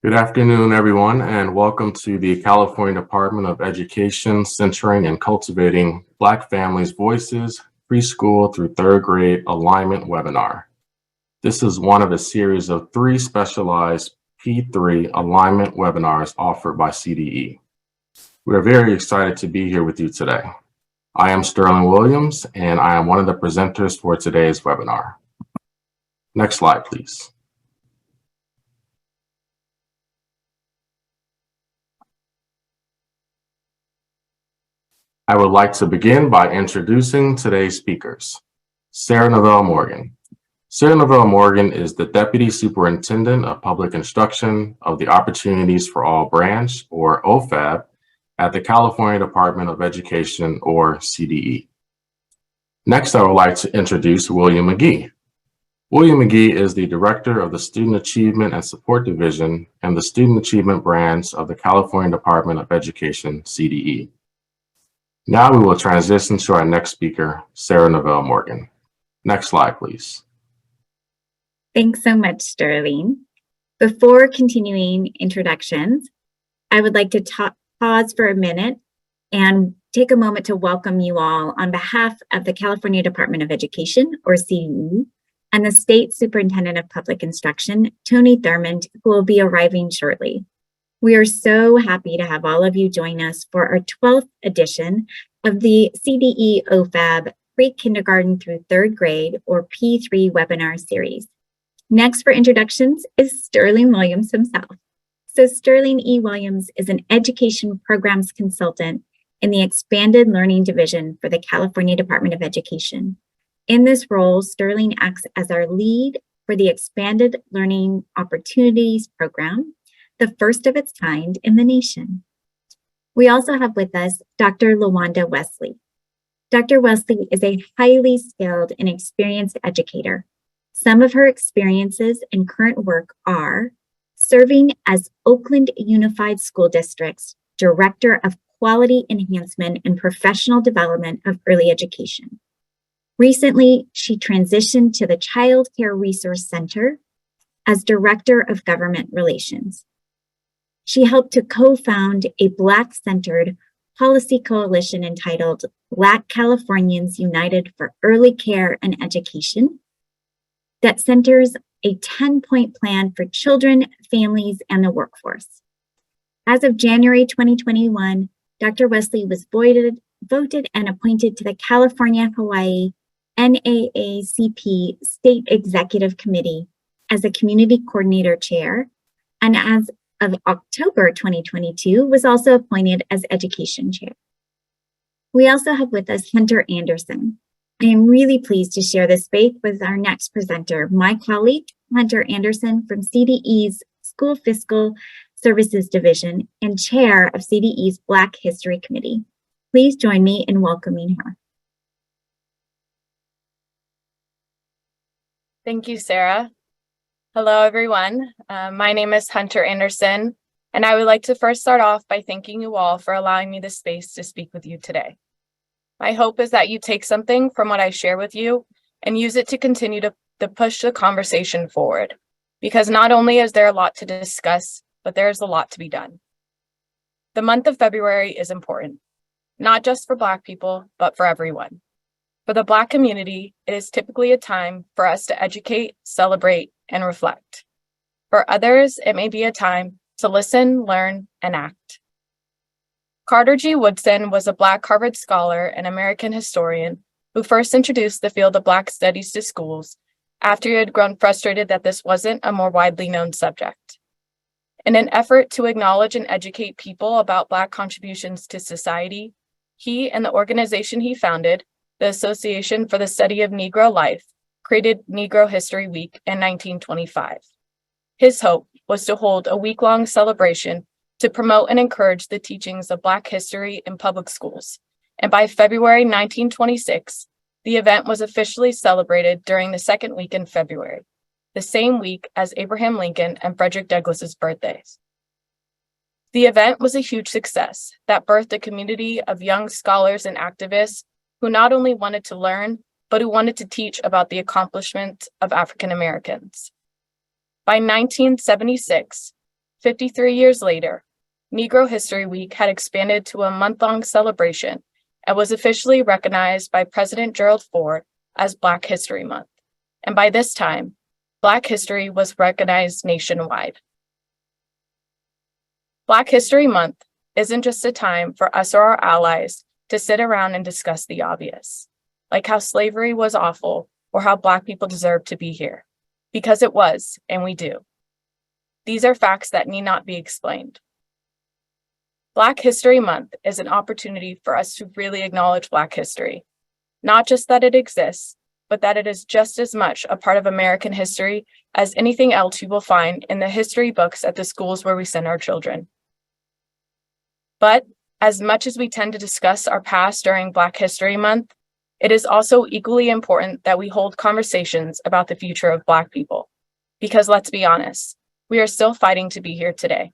Good afternoon, everyone, and welcome to the California Department of Education Centering and Cultivating Black Families' Voices Preschool through Third Grade Alignment webinar. This is one of a series of 3 specialized P3 alignment webinars offered by CDE. We are very excited to be here with you today. I am Sterling Williams, and I am one of the presenters for today's webinar. Next slide, please. I would like to begin by introducing today's speakers. Sarah Novell Morgan. Sarah Novell Morgan is the Deputy Superintendent of Public Instruction of the Opportunities for All branch, or OFAB, at the California Department of Education, or CDE. Next, I would like to introduce William McGee. William McGee is the Director of the Student Achievement and Support Division and the Student Achievement Branch of the California Department of Education, CDE. Now we will transition to our next speaker, Sarah Novell Morgan. Next slide, please. Thanks so much, Sterling. Before continuing introductions, I would like to pause for a minute and take a moment to welcome you all on behalf of the California Department of Education, or CDE, and the State Superintendent of Public Instruction, Tony Thurmond, who will be arriving shortly. We are so happy to have all of you join us for our 12th edition of the CDE OFAB Pre-Kindergarten through Third Grade, or P3 webinar series. Next for introductions is Sterling Williams himself. So Sterling E. Williams is an education programs consultant in the Expanded Learning Division for the California Department of Education. In this role, Sterling acts as our lead for the Expanded Learning Opportunities Program, the first of its kind in the nation. We also have with us Dr. LaWanda Wesley. Dr. Wesley is a highly skilled and experienced educator. Some of her experiences and current work are serving as Oakland Unified School District's Director of Quality Enhancement and Professional Development of Early Education. Recently, she transitioned to the Child Care Resource Center as Director of Government Relations. She helped to co-found a Black-centered policy coalition entitled Black Californians United for Early Care and Education that centers a 10-point plan for children, families, and the workforce. As of January 2021, Dr. Wesley was voted and appointed to the California-Hawaii NAACP State Executive Committee as a Community Coordinator Chair, and as of October 2022, was also appointed as Education Chair. We also have with us Hunter Anderson. I am really pleased to share this space with our next presenter, my colleague, Hunter Anderson from CDE's School Fiscal Services Division and Chair of CDE's Black History Committee. Please join me in welcoming her. Thank you, Sarah. Hello, everyone. My name is Hunter Anderson, and I would like to first start off by thanking you all for allowing me the space to speak with you today. My hope is that you take something from what I share with you and use it to continue to push the conversation forward, because not only is there a lot to discuss, but there is a lot to be done. The month of February is important, not just for Black people, but for everyone. For the Black community, it is typically a time for us to educate, celebrate, and reflect. For others, it may be a time to listen, learn, and act. Carter G. Woodson was a Black Harvard scholar and American historian who first introduced the field of Black studies to schools after he had grown frustrated that this wasn't a more widely known subject. In an effort to acknowledge and educate people about Black contributions to society, he and the organization he founded, the Association for the Study of Negro Life, created Negro History Week in 1925. His hope was to hold a week-long celebration to promote and encourage the teachings of Black history in public schools. And by February 1926, the event was officially celebrated during the second week in February, the same week as Abraham Lincoln and Frederick Douglass's birthdays. The event was a huge success that birthed a community of young scholars and activists who not only wanted to learn, but who wanted to teach about the accomplishments of African Americans. By 1976, 53 years later, Negro History Week had expanded to a month-long celebration and was officially recognized by President Gerald Ford as Black History Month. And by this time, Black history was recognized nationwide. Black History Month isn't just a time for us or our allies to sit around and discuss the obvious, like how slavery was awful or how Black people deserve to be here, because it was, and we do. These are facts that need not be explained. Black History Month is an opportunity for us to really acknowledge Black history, not just that it exists, but that it is just as much a part of American history as anything else you will find in the history books at the schools where we send our children. But as much as we tend to discuss our past during Black History Month, it is also equally important that we hold conversations about the future of Black people. Because let's be honest, we are still fighting to be here today.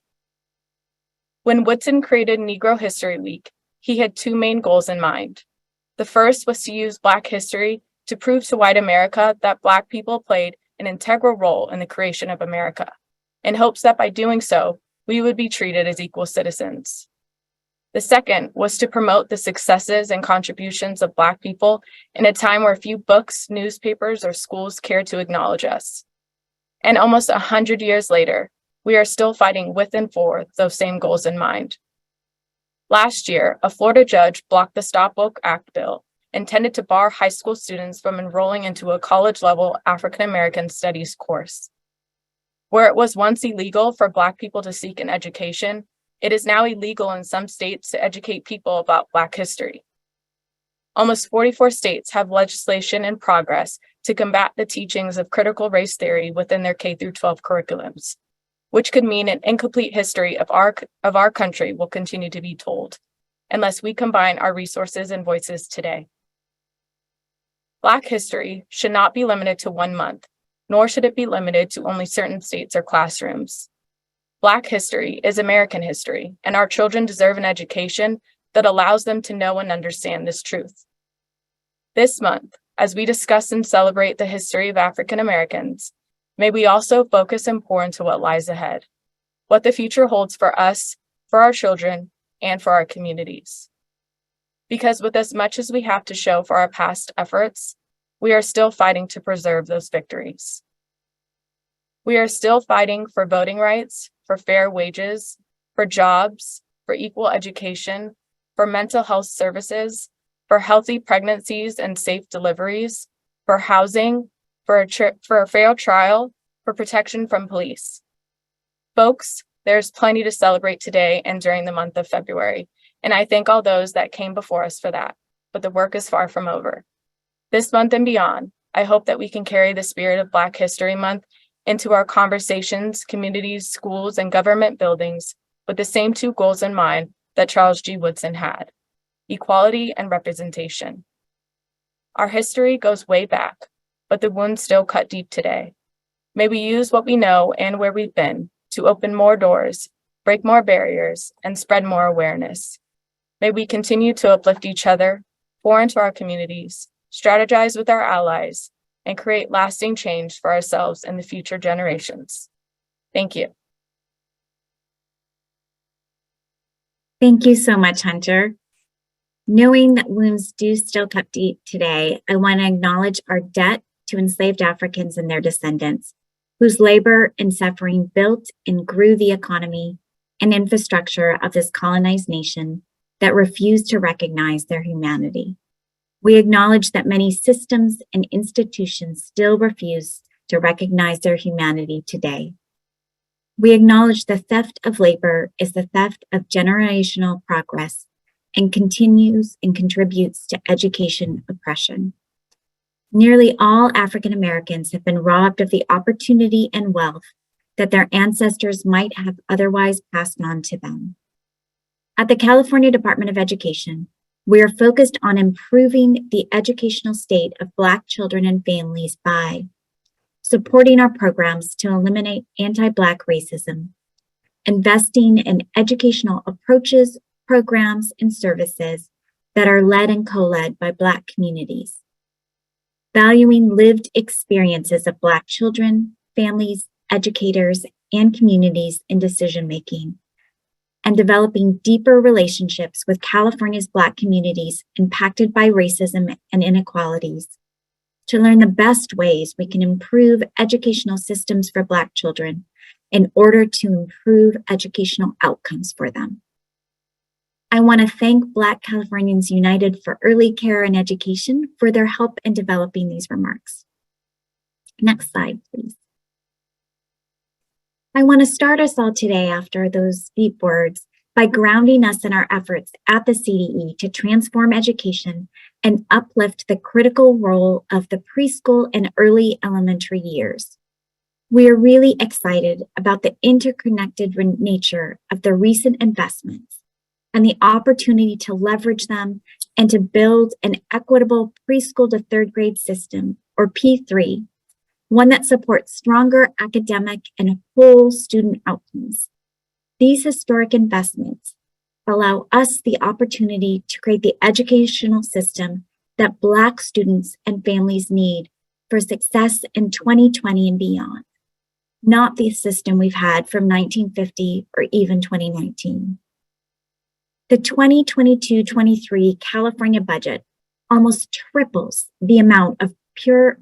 When Woodson created Negro History Week, he had two main goals in mind. The first was to use Black history to prove to white America that Black people played an integral role in the creation of America, in hopes that by doing so, we would be treated as equal citizens. The second was to promote the successes and contributions of Black people in a time where few books, newspapers, or schools cared to acknowledge us. And almost 100 years later, we are still fighting with and for those same goals in mind. Last year, a Florida judge blocked the Stop Woke Act bill intended to bar high school students from enrolling into a college-level African American Studies course. Where it was once illegal for Black people to seek an education, it is now illegal in some states to educate people about Black history. Almost 44 states have legislation in progress to combat the teachings of critical race theory within their K-12 curriculums, which could mean an incomplete history of our country will continue to be told, unless we combine our resources and voices today. Black history should not be limited to 1 month, nor should it be limited to only certain states or classrooms. Black history is American history, and our children deserve an education that allows them to know and understand this truth. This month, as we discuss and celebrate the history of African Americans, may we also focus and pour into what lies ahead, what the future holds for us, for our children, and for our communities. Because with as much as we have to show for our past efforts, we are still fighting to preserve those victories. We are still fighting for voting rights, for fair wages, for jobs, for equal education, for mental health services, for healthy pregnancies and safe deliveries, for housing, for a fair trial, for protection from police. Folks, there's plenty to celebrate today and during the month of February, and I thank all those that came before us for that, but the work is far from over. This month and beyond, I hope that we can carry the spirit of Black History Month into our conversations, communities, schools, and government buildings with the same two goals in mind that Charles G. Woodson had: equality and representation. Our history goes way back, but the wounds still cut deep today. May we use what we know and where we've been to open more doors, break more barriers, and spread more awareness. May we continue to uplift each other, pour into our communities, strategize with our allies, and create lasting change for ourselves and the future generations. Thank you. Thank you so much, Hunter. Knowing that wounds do still cut deep today, I want to acknowledge our debt to enslaved Africans and their descendants, whose labor and suffering built and grew the economy and infrastructure of this colonized nation that refused to recognize their humanity. We acknowledge that many systems and institutions still refuse to recognize their humanity today. We acknowledge the theft of labor is the theft of generational progress and continues and contributes to education oppression. Nearly all African Americans have been robbed of the opportunity and wealth that their ancestors might have otherwise passed on to them. At the California Department of Education, we are focused on improving the educational state of Black children and families by supporting our programs to eliminate anti-Black racism, investing in educational approaches, programs, and services that are led and co-led by Black communities, valuing lived experiences of Black children, families, educators, and communities in decision-making, and developing deeper relationships with California's Black communities impacted by racism and inequalities, to learn the best ways we can improve educational systems for Black children in order to improve educational outcomes for them. I want to thank Black Californians United for Early Care and Education for their help in developing these remarks. Next slide, please. I want to start us all today after those deep words by grounding us in our efforts at the CDE to transform education and uplift the critical role of the preschool and early elementary years. We are really excited about the interconnected nature of the recent investments and the opportunity to leverage them and to build an equitable preschool to third grade system, or P3, one that supports stronger academic and whole student outcomes. These historic investments allow us the opportunity to create the educational system that Black students and families need for success in 2020 and beyond, not the system we've had from 1950 or even 2019. The 2022-23 California budget almost triples the amount of per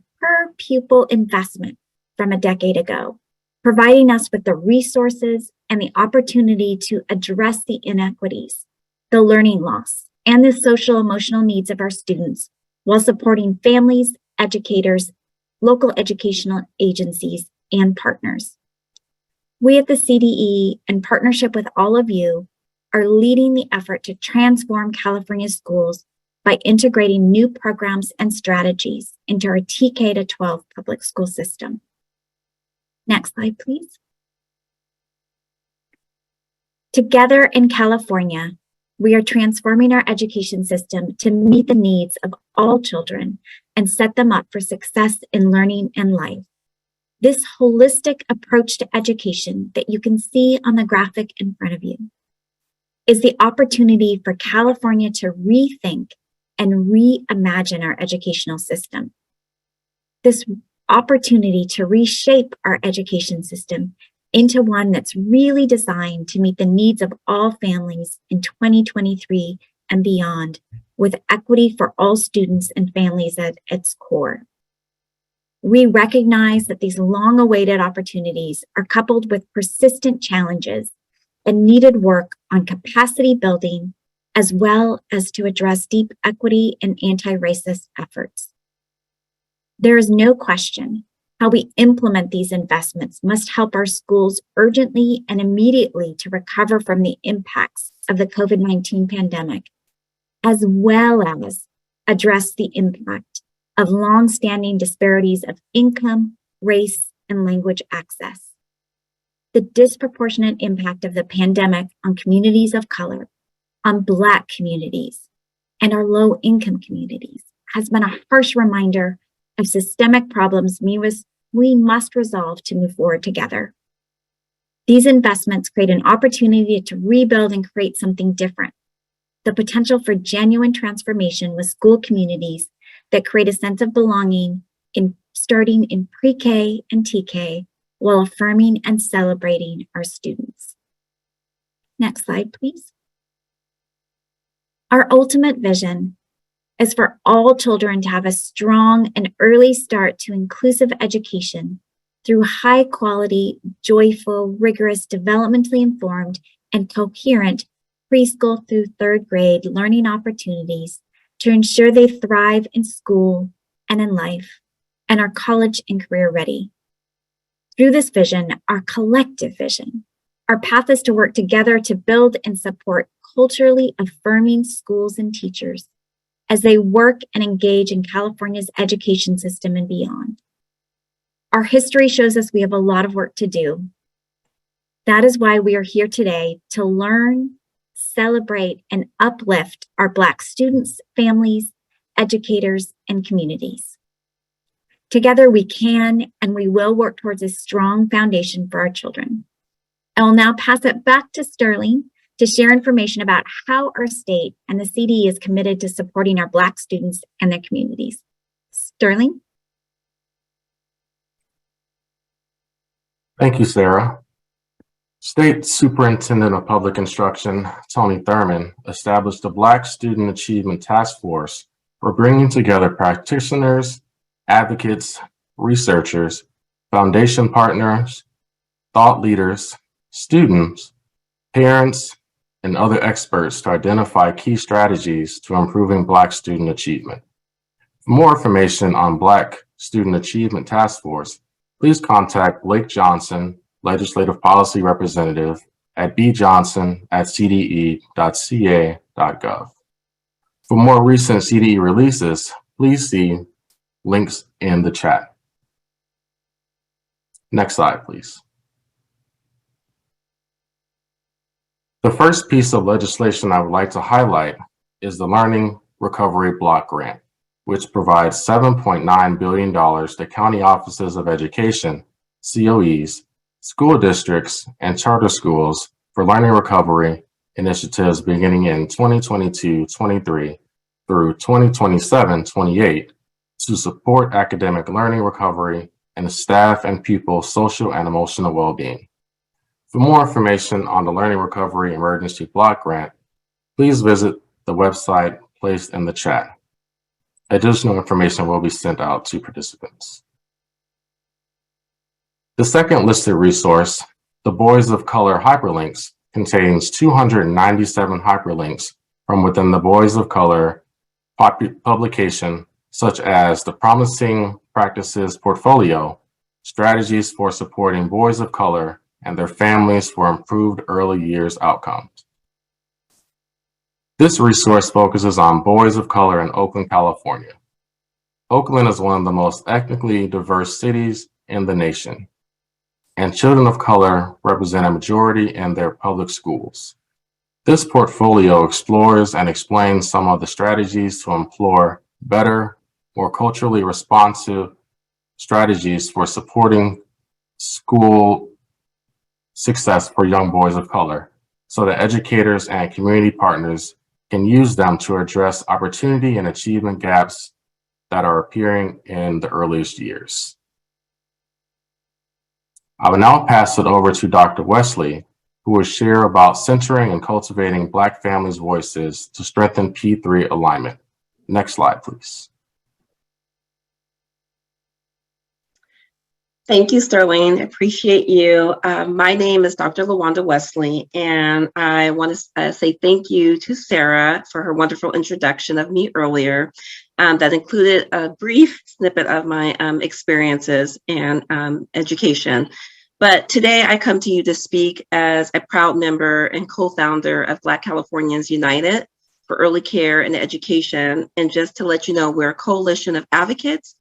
pupil investment from a decade ago, providing us with the resources and the opportunity to address the inequities, the learning loss, and the social emotional needs of our students while supporting families, educators, local educational agencies, and partners. We at the CDE, in partnership with all of you, are leading the effort to transform California schools by integrating new programs and strategies into our TK to 12 public school system. Next slide, please. Together in California, we are transforming our education system to meet the needs of all children and set them up for success in learning and life. This holistic approach to education that you can see on the graphic in front of you is the opportunity for California to rethink and reimagine our educational system. This opportunity to reshape our education system into one that's really designed to meet the needs of all families in 2023 and beyond, with equity for all students and families at its core. We recognize that these long-awaited opportunities are coupled with persistent challenges and needed work on capacity building, as well as to address deep equity and anti-racist efforts. There is no question how we implement these investments must help our schools urgently and immediately to recover from the impacts of the COVID-19 pandemic, as well as address the impact of longstanding disparities of income, race, and language access. The disproportionate impact of the pandemic on communities of color, on Black communities, and our low-income communities has been a harsh reminder of systemic problems we must resolve to move forward together. These investments create an opportunity to rebuild and create something different. The potential for genuine transformation with school communities that create a sense of belonging starting in pre-K and TK, while affirming and celebrating our students. Next slide, please. Our ultimate vision is for all children to have a strong and early start to inclusive education through high quality, joyful, rigorous, developmentally informed, and coherent preschool through third grade learning opportunities to ensure they thrive in school and in life and are college and career ready. Through this vision, our collective vision, our path is to work together to build and support culturally affirming schools and teachers as they work and engage in California's education system and beyond. Our history shows us we have a lot of work to do. That is why we are here today to learn, celebrate, and uplift our Black students, families, educators, and communities. Together we can and we will work towards a strong foundation for our children. I will now pass it back to Sterling to share information about how our state and the CDE is committed to supporting our Black students and their communities. Sterling? Thank you, Sarah. State Superintendent of Public Instruction, Tony Thurmond, established the Black Student Achievement Task Force for bringing together practitioners, advocates, researchers, foundation partners, thought leaders, students, parents, and other experts to identify key strategies to improving Black student achievement. For more information on Black Student Achievement Task Force, please contact Blake Johnson, Legislative Policy Representative at bjohnson@cde.ca.gov. For more recent CDE releases, please see links in the chat. Next slide, please. The first piece of legislation I would like to highlight is the Learning Recovery Block Grant, which provides $7.9 billion to county offices of education, COEs, school districts, and charter schools for learning recovery initiatives beginning in 2022-23 through 2027-28 to support academic learning recovery and staff and pupil social and emotional well-being. For more information on the Learning Recovery Emergency Block Grant, please visit the website placed in the chat. Additional information will be sent out to participants. The second listed resource, the Boys of Color Hyperlinks, contains 297 hyperlinks from within the Boys of Color publication, such as the Promising Practices Portfolio, Strategies for Supporting Boys of Color and Their Families for Improved Early Years Outcomes. This resource focuses on boys of color in Oakland, California. Oakland is one of the most ethnically diverse cities in the nation, and children of color represent a majority in their public schools. This portfolio explores and explains some of the strategies to employ better, more culturally responsive strategies for supporting school success for young boys of color, so that educators and community partners can use them to address opportunity and achievement gaps that are appearing in the earliest years. I will now pass it over to Dr. Wesley, who will share about centering and cultivating Black families' voices to strengthen P3 alignment. Next slide, please. Thank you, Sterling. Appreciate you. My name is Dr. LaWanda Wesley, and I want to say thank you to Sarah for her wonderful introduction of me earlier that included a brief snippet of my experiences and education. But today I come to you to speak as a proud member and co-founder of Black Californians United for Early Care and Education. And just to let you know, we're a coalition of advocates,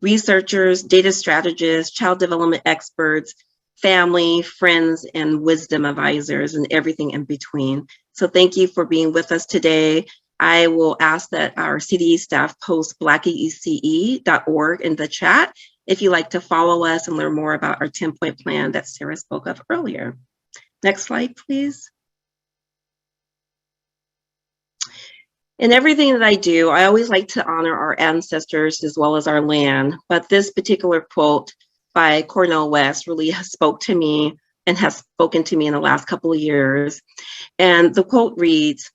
researchers, data strategists, child development experts, family, friends, and wisdom advisors, and everything in between. So thank you for being with us today. I will ask that our CDE staff post blackeece.org in the chat if you'd like to follow us and learn more about our 10-point plan that Sarah spoke of earlier. Next slide, please. In everything that I do, I always like to honor our ancestors as well as our land. But this particular quote by Cornel West really spoke to me and has spoken to me in the last couple of years. And the quote reads,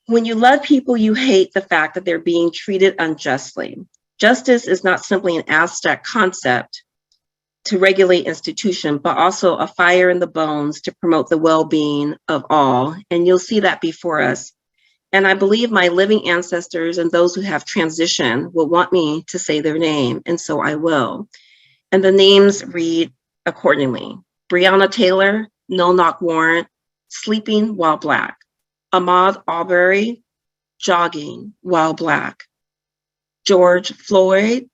"When you love people, you hate the fact that they're being treated unjustly. Justice is not simply an abstract concept to regulate institutions, but also a fire in the bones to promote the well-being of all." And you'll see that before us. And I believe my living ancestors and those who have transitioned will want me to say their name, and so I will. And the names read accordingly. Breonna Taylor, no-knock warrant, sleeping while Black. Ahmaud Arbery, jogging while Black. George Floyd,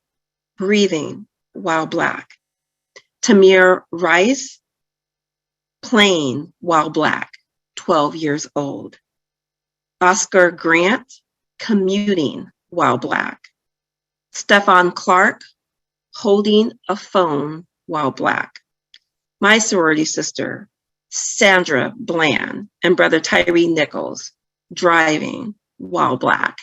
breathing while Black. Tamir Rice, playing while Black, 12 years old. Oscar Grant, commuting while Black. Stephon Clark, holding a phone while Black. My sorority sister, Sandra Bland, and brother Tyree Nichols, driving while Black.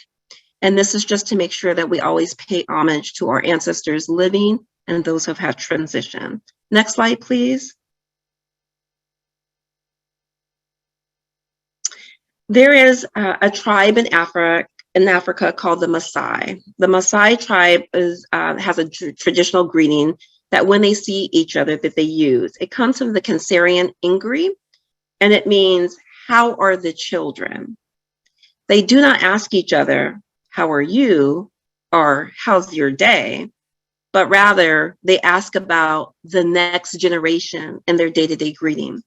And this is just to make sure that we always pay homage to our ancestors living and those who have had transition. Next slide, please. There is a tribe in Africa called the Maasai. The Maasai tribe has a traditional greeting that when they see each other that they use. It comes from the Kanserian Ingri, and it means, how are the children? They do not ask each other, how are you? Or how's your day? But rather they ask about the next generation in their day-to-day greeting.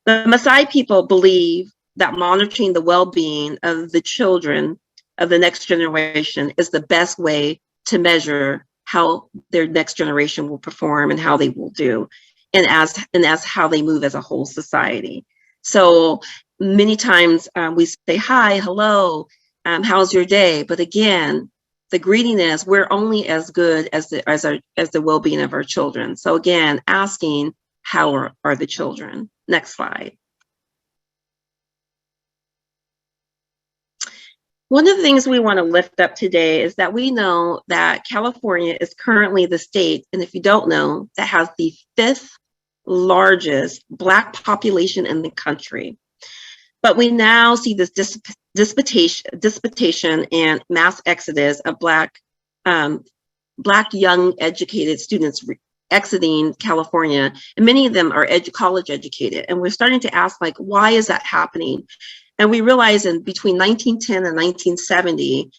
The Maasai people believe that monitoring the well-being of the children of the next generation is the best way to measure how their next generation will perform and how they will do, and as how they move as a whole society. So many times we say, hi, hello, how's your day? But again, the greeting is, we're only as good as the well-being of our children. So again, asking, how are the children? Next slide. One of the things we want to lift up today is that we know that California is currently the state, and if you don't know, that has the 5th largest Black population in the country. But we now see this disputation and mass exodus of Black young educated students exiting California, and many of them are college educated. And we're starting to ask, like, why is that happening? And we realize in between 1910 and 1970,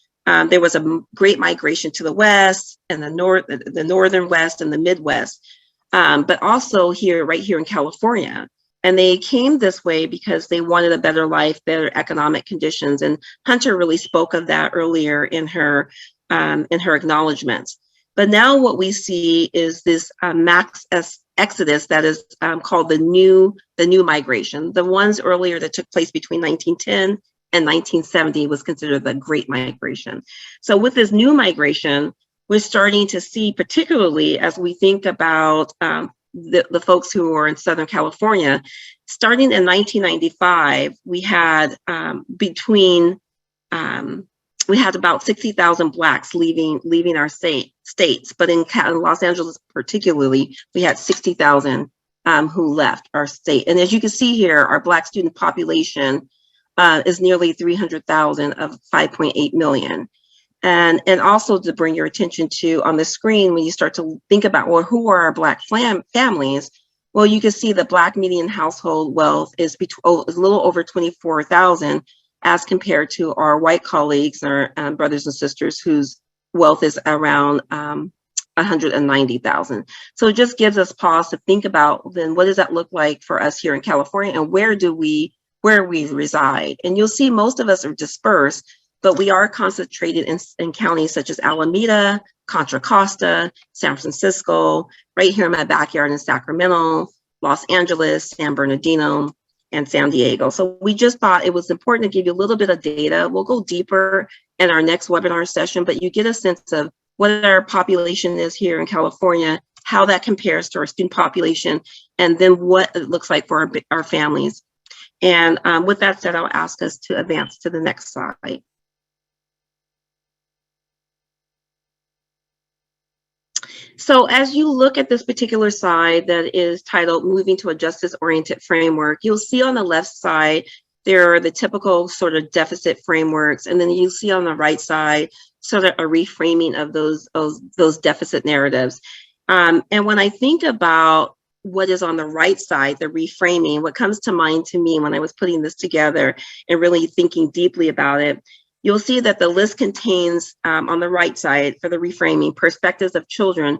there was a great migration to the West and the Northern West and the Midwest, but also right here in California. And they came this way because they wanted a better life, better economic conditions. And Hunter really spoke of that earlier in her acknowledgments. But now what we see is this mass exodus that is called the new migration. The ones earlier that took place between 1910 and 1970 was considered the Great Migration. So with this new migration, we're starting to see, particularly as we think about the folks who are in Southern California, starting in 1995, we had we had about 60,000 Blacks leaving our states, but in Los Angeles particularly, we had 60,000 who left our state. And as you can see here, our Black student population is nearly 300,000 of 5.8 million. And also to bring your attention to on the screen, when you start to think about, well, who are our Black families? Well, you can see the Black median household wealth is a little over 24,000, as compared to our white colleagues, our brothers and sisters, whose wealth is around 190,000. So it just gives us pause to think about, then what does that look like for us here in California, and where we reside? And you'll see most of us are dispersed, but we are concentrated in counties such as Alameda, Contra Costa, San Francisco, right here in my backyard in Sacramento, Los Angeles, San Bernardino, and San Diego. So we just thought it was important to give you a little bit of data. We'll go deeper in our next webinar session, but you get a sense of what our population is here in California, how that compares to our student population, and then what it looks like for our families. And with that said, I'll ask us to advance to the next slide. So as you look at this particular slide that is titled Moving to a Justice-Oriented Framework, you'll see on the left side, there are the typical sort of deficit frameworks. And then you see on the right side, sort of a reframing of those deficit narratives. And when I think about what is on the right side, the reframing, what comes to mind to me when I was putting this together and really thinking deeply about it, you'll see that the list contains, on the right side for the reframing, perspectives of children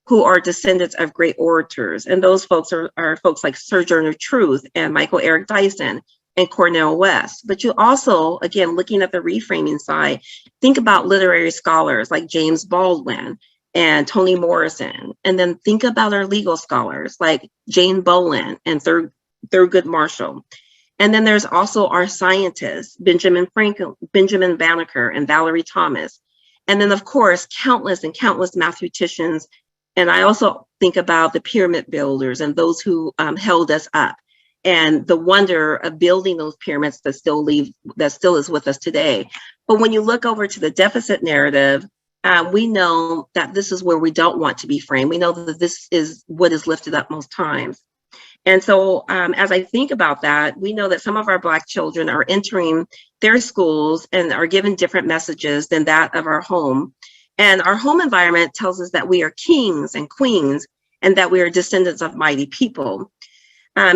who are descendants of great orators. And those folks are folks like Sojourner Truth and Michael Eric Dyson and Cornel West. But you also, again, looking at the reframing side, think about literary scholars like James Baldwin and Toni Morrison. And then think about our legal scholars like Jane Boland and Thurgood Marshall. And then there's also our scientists, Benjamin Franklin, Benjamin Banneker, and Valerie Thomas. And then, of course, countless mathematicians. And I also think about the pyramid builders and those who held us up, and the wonder of building those pyramids that still is with us today. But when you look over to the deficit narrative, we know that this is where we don't want to be framed. We know that this is what is lifted up most times. And so as I think about that, we know that some of our Black children are entering their schools and are given different messages than that of our home. And our home environment tells us that we are kings and queens and that we are descendants of mighty people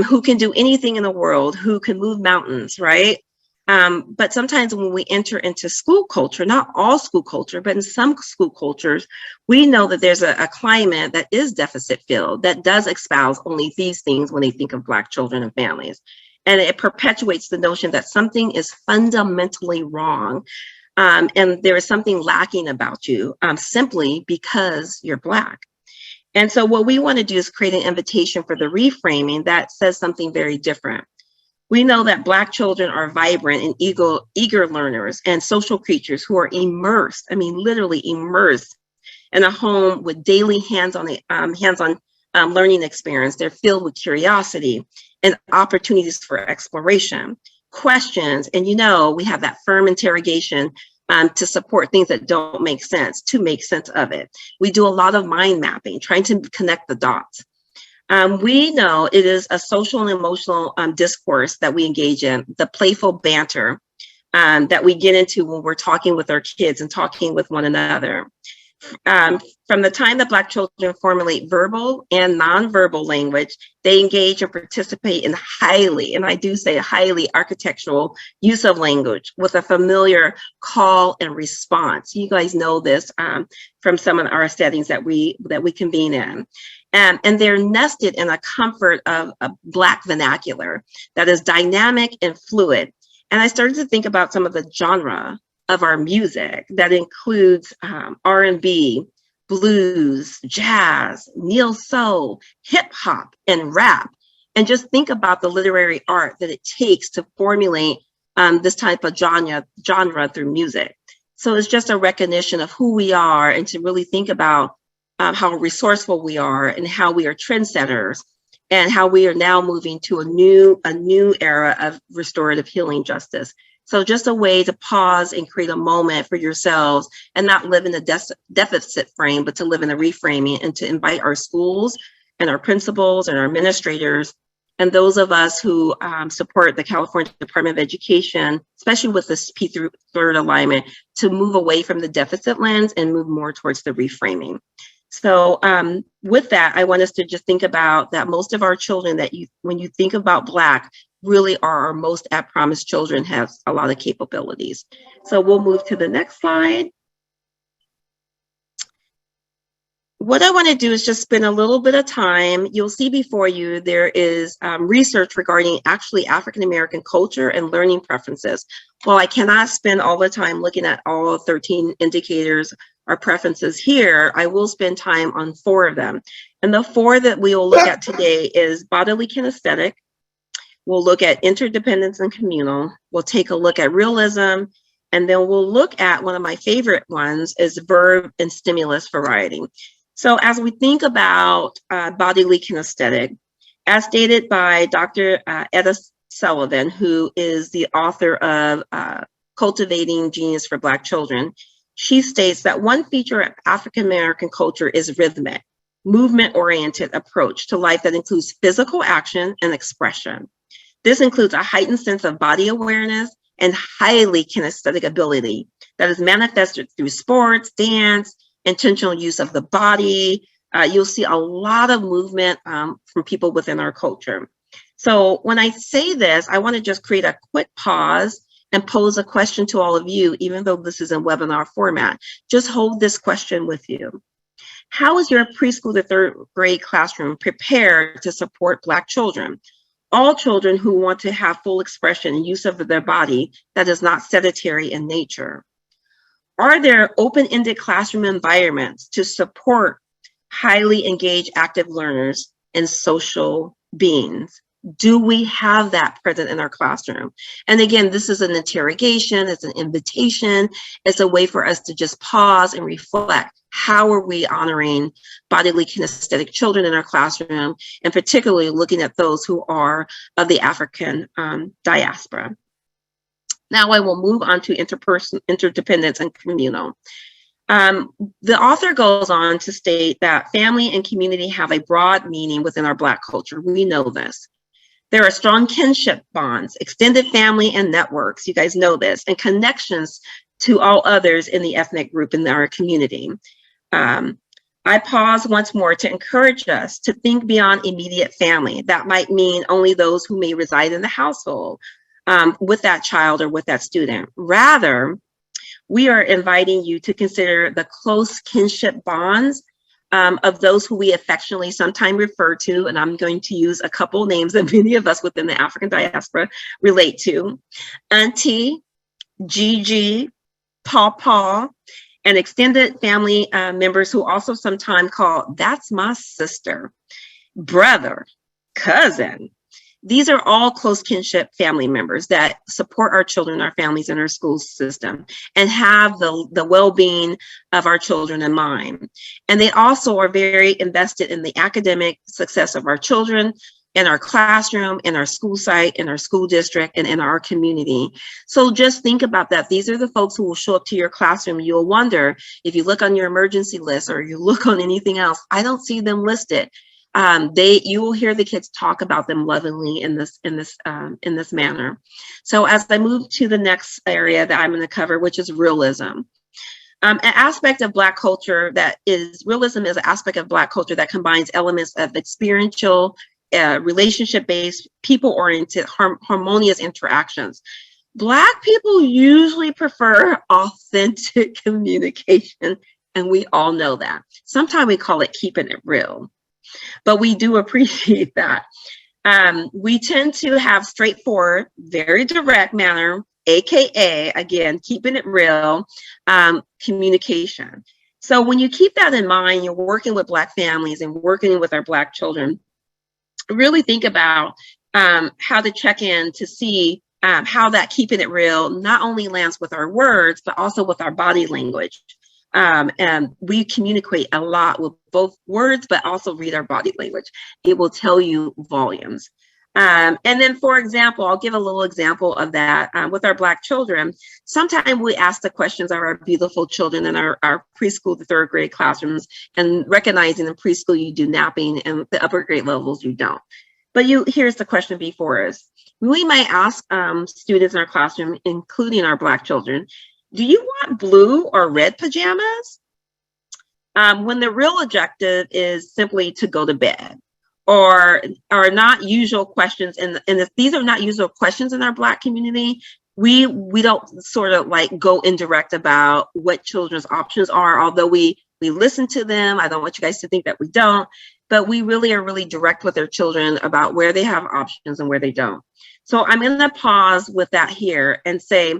who can do anything in the world, who can move mountains, right? But sometimes when we enter into school culture, not all school culture, but in some school cultures, we know that there's a climate that is deficit filled, that does espouse only these things when they think of Black children and families. And it perpetuates the notion that something is fundamentally wrong and there is something lacking about you simply because you're Black. And so what we want to do is create an invitation for the reframing that says something very different. We know that Black children are vibrant and eager learners and social creatures who are immersed, I mean, literally immersed in a home with daily hands-on learning experience. They're filled with curiosity and opportunities for exploration, questions, and we have that firm interrogation to support things that don't make sense, to make sense of it. We do a lot of mind mapping, trying to connect the dots. We know it is a social and emotional discourse that we engage in, the playful banter that we get into when we're talking with our kids and talking with one another. From the time that Black children formulate verbal and nonverbal language, they engage and participate in highly, and I do say highly architectural use of language with a familiar call and response. You guys know this from some of our settings that we convene in. And they're nested in a comfort of a Black vernacular that is dynamic and fluid. And I started to think about some of the genre of our music that includes R&B, blues, jazz, neo soul, hip hop, and rap. And just think about the literary art that it takes to formulate this type of genre through music. So it's just a recognition of who we are and to really think about how resourceful we are and how we are trendsetters and how we are now moving to a new era of restorative healing justice. So just a way to pause and create a moment for yourselves and not live in a deficit frame, but to live in a reframing and to invite our schools and our principals and our administrators and those of us who support the California Department of Education, especially with this P3 alignment, to move away from the deficit lens and move more towards the reframing. So with that, I want us to just think about that most of our children when you think about Black, really are our most at promise children, have a lot of capabilities. So we'll move to the next slide. What I want to do is just spend a little bit of time. You'll see before you, there is research regarding actually African-American culture and learning preferences. While I cannot spend all the time looking at all 13 indicators or preferences here, I will spend time on 4 of them. And the 4 that we will look at today is bodily kinesthetic. We'll look at interdependence and communal. We'll take a look at realism. And then we'll look at one of my favorite ones is verb and stimulus variety. So as we think about bodily kinesthetic, as stated by Dr. Etta Sullivan, who is the author of Cultivating Genius for Black Children, she states that one feature of African-American culture is rhythmic, movement-oriented approach to life that includes physical action and expression. This includes a heightened sense of body awareness and highly kinesthetic ability that is manifested through sports, dance, intentional use of the body. You'll see a lot of movement from people within our culture. So when I say this, I want to just create a quick pause and pose a question to all of you, even though this is in webinar format. Just hold this question with you. How is your preschool to 3rd grade classroom prepared to support Black children? All children who want to have full expression and use of their body that is not sedentary in nature. Are there open-ended classroom environments to support highly engaged active learners and social beings? Do we have that present in our classroom? And again, this is an interrogation, it's an invitation, it's a way for us to just pause and reflect. How are we honoring bodily kinesthetic children in our classroom, and particularly looking at those who are of the African diaspora? Now I will move on to interdependence and communal. The author goes on to state that family and community have a broad meaning within our Black culture. We know this. There are strong kinship bonds, extended family and networks, you guys know this, and connections to all others in the ethnic group in our community. I pause once more to encourage us to think beyond immediate family. That might mean only those who may reside in the household with that child or with that student. Rather, we are inviting you to consider the close kinship bonds of those who we affectionately sometimes refer to, and I'm going to use a couple names that many of us within the African diaspora relate to: Auntie, Gigi, Pawpaw, and extended family members who also sometimes call, that's my sister, brother, cousin. These are all close kinship family members that support our children, our families, and our school system, and have the well-being of our children in mind. And they also are very invested in the academic success of our children, in our classroom, in our school site, in our school district, and in our community. So just think about that. These are the folks who will show up to your classroom. You'll wonder, if you look on your emergency list or you look on anything else, I don't see them listed. You will hear the kids talk about them lovingly in this manner. So as I move to the next area that I'm going to cover, which is realism. An aspect of Black culture realism is an aspect of Black culture that combines elements of experiential, relationship-based, people-oriented, harmonious interactions. Black people usually prefer authentic communication, and we all know that. Sometimes we call it keeping it real. But we do appreciate that. We tend to have straightforward, very direct manner, AKA, again, keeping it real, communication. So when you keep that in mind, you're working with Black families and working with our Black children, really think about how to check in to see how that keeping it real not only lands with our words, but also with our body language. And we communicate a lot with both words, but also read our body language. It will tell you volumes. And then, for example, I'll give a little example of that with our Black children. Sometimes we ask the questions of our beautiful children in our preschool to third grade classrooms, and recognizing in preschool you do napping and the upper grade levels you don't. But here's the question before us. We might ask students in our classroom, including our Black children, do you want blue or red pajamas? When the real objective is simply to go to bed, or are not usual questions. And if these are not usual questions in our Black community, we don't sort of like go indirect about what children's options are, although we listen to them. I don't want you guys to think that we don't, but we really are really direct with their children about where they have options and where they don't. So I'm going to pause with that here and say,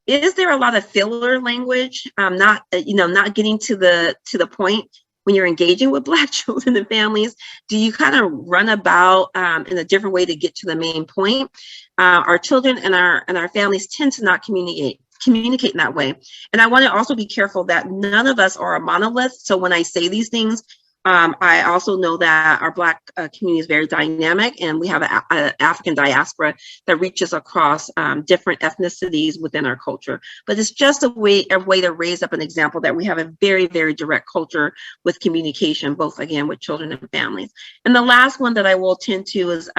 is there a lot of filler language, not getting to the point when you're engaging with Black children and families? Do you kind of run about in a different way to get to the main point? Our children and our families tend to not communicate in that way. And I want to also be careful that none of us are a monolith. So when I say these things, I also know that our Black community is very dynamic, and we have an African diaspora that reaches across different ethnicities within our culture. But it's just a way to raise up an example that we have a very, very direct culture with communication, both again with children and families. And the last one that I will tend to is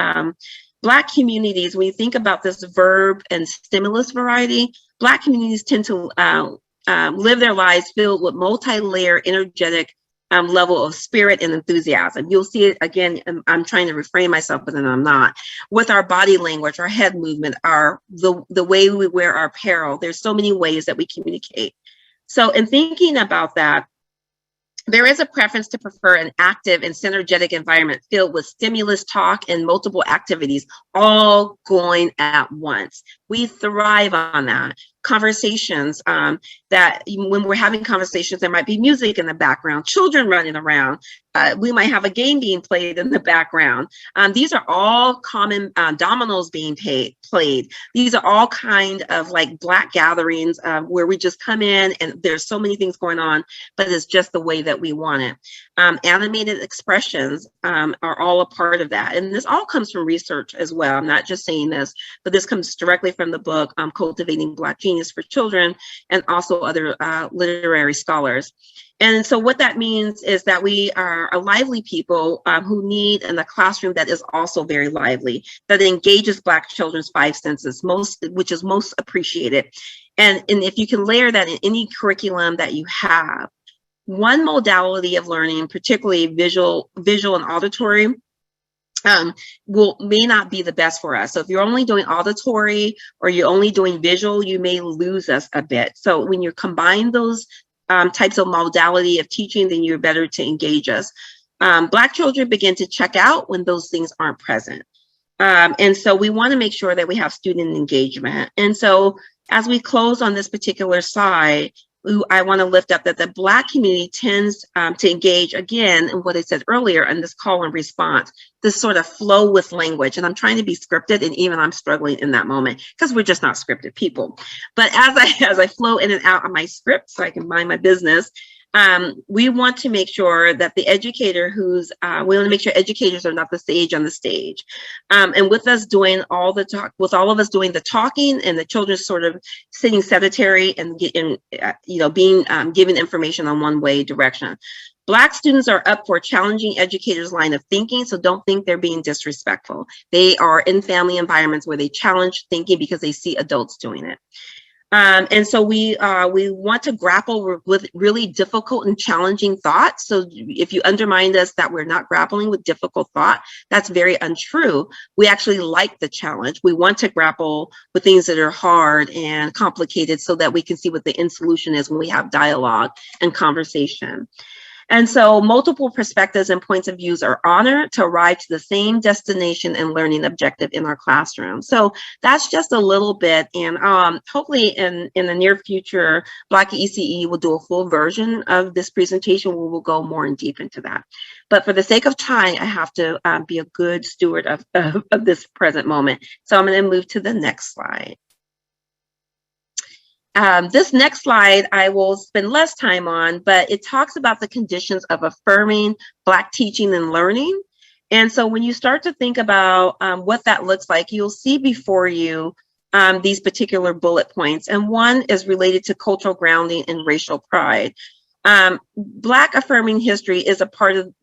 Black communities. When you think about this verb and stimulus variety, Black communities tend to live their lives filled with multi-layered, energetic level of spirit and enthusiasm. You'll see it again. I'm trying to refrain myself, but then I'm not. With our body language, our head movement, the way we wear our apparel. There's so many ways that we communicate. So in thinking about that, there is a preference to prefer an active and synergetic environment filled with stimulus talk and multiple activities, all going at once. We thrive on that. Conversations that when we're having conversations, there might be music in the background, children running around. We might have a game being played in the background. These are all common dominoes being played. These are all kind of like Black gatherings where we just come in and there's so many things going on, but it's just the way that we want it. Animated expressions are all a part of that. And this all comes from research as well. I'm not just saying this, but this comes directly from the book, Cultivating Black Genius. Reading is for Children, and also other literary scholars. And so what that means is that we are a lively people who need in a classroom that is also very lively, that engages Black children's five senses, which is most appreciated. And if you can layer that in any curriculum that you have, one modality of learning, particularly visual and auditory, may not be the best for us. So if you're only doing auditory or you're only doing visual, you may lose us a bit. So when you combine those types of modality of teaching, then you're better to engage us. Black children begin to check out when those things aren't present. And so we want to make sure that we have student engagement. And so as we close on this particular slide, I want to lift up that the Black community tends to engage again in what I said earlier in this call and response, this sort of flow with language. And I'm trying to be scripted, and even I'm struggling in that moment because we're just not scripted people. But as I flow in and out of my script so I can mind my business, we want to make sure that the educator we want to make sure educators are not the sage on the stage. And with us doing all the talk, with all of us doing the talking and the children sort of sitting sedentary and being given information on one way direction. Black students are up for challenging educators' line of thinking, so don't think they're being disrespectful. They are in family environments where they challenge thinking because they see adults doing it. And so we want to grapple with really difficult and challenging thoughts. So if you undermine us that we're not grappling with difficult thought, that's very untrue. We actually like the challenge. We want to grapple with things that are hard and complicated so that we can see what the end solution is when we have dialogue and conversation. And so multiple perspectives and points of views are honored to arrive to the same destination and learning objective in our classroom. So that's just a little bit. And hopefully in the near future, Black ECE will do a full version of this presentation where we'll go more in deep into that. But for the sake of time, I have to be a good steward of this present moment. So I'm going to move to the next slide. This next slide I will spend less time on, but it talks about the conditions of affirming Black teaching and learning. And so when you start to think about what that looks like, you'll see before you these particular bullet points. And one is related to cultural grounding and racial pride. Black affirming history is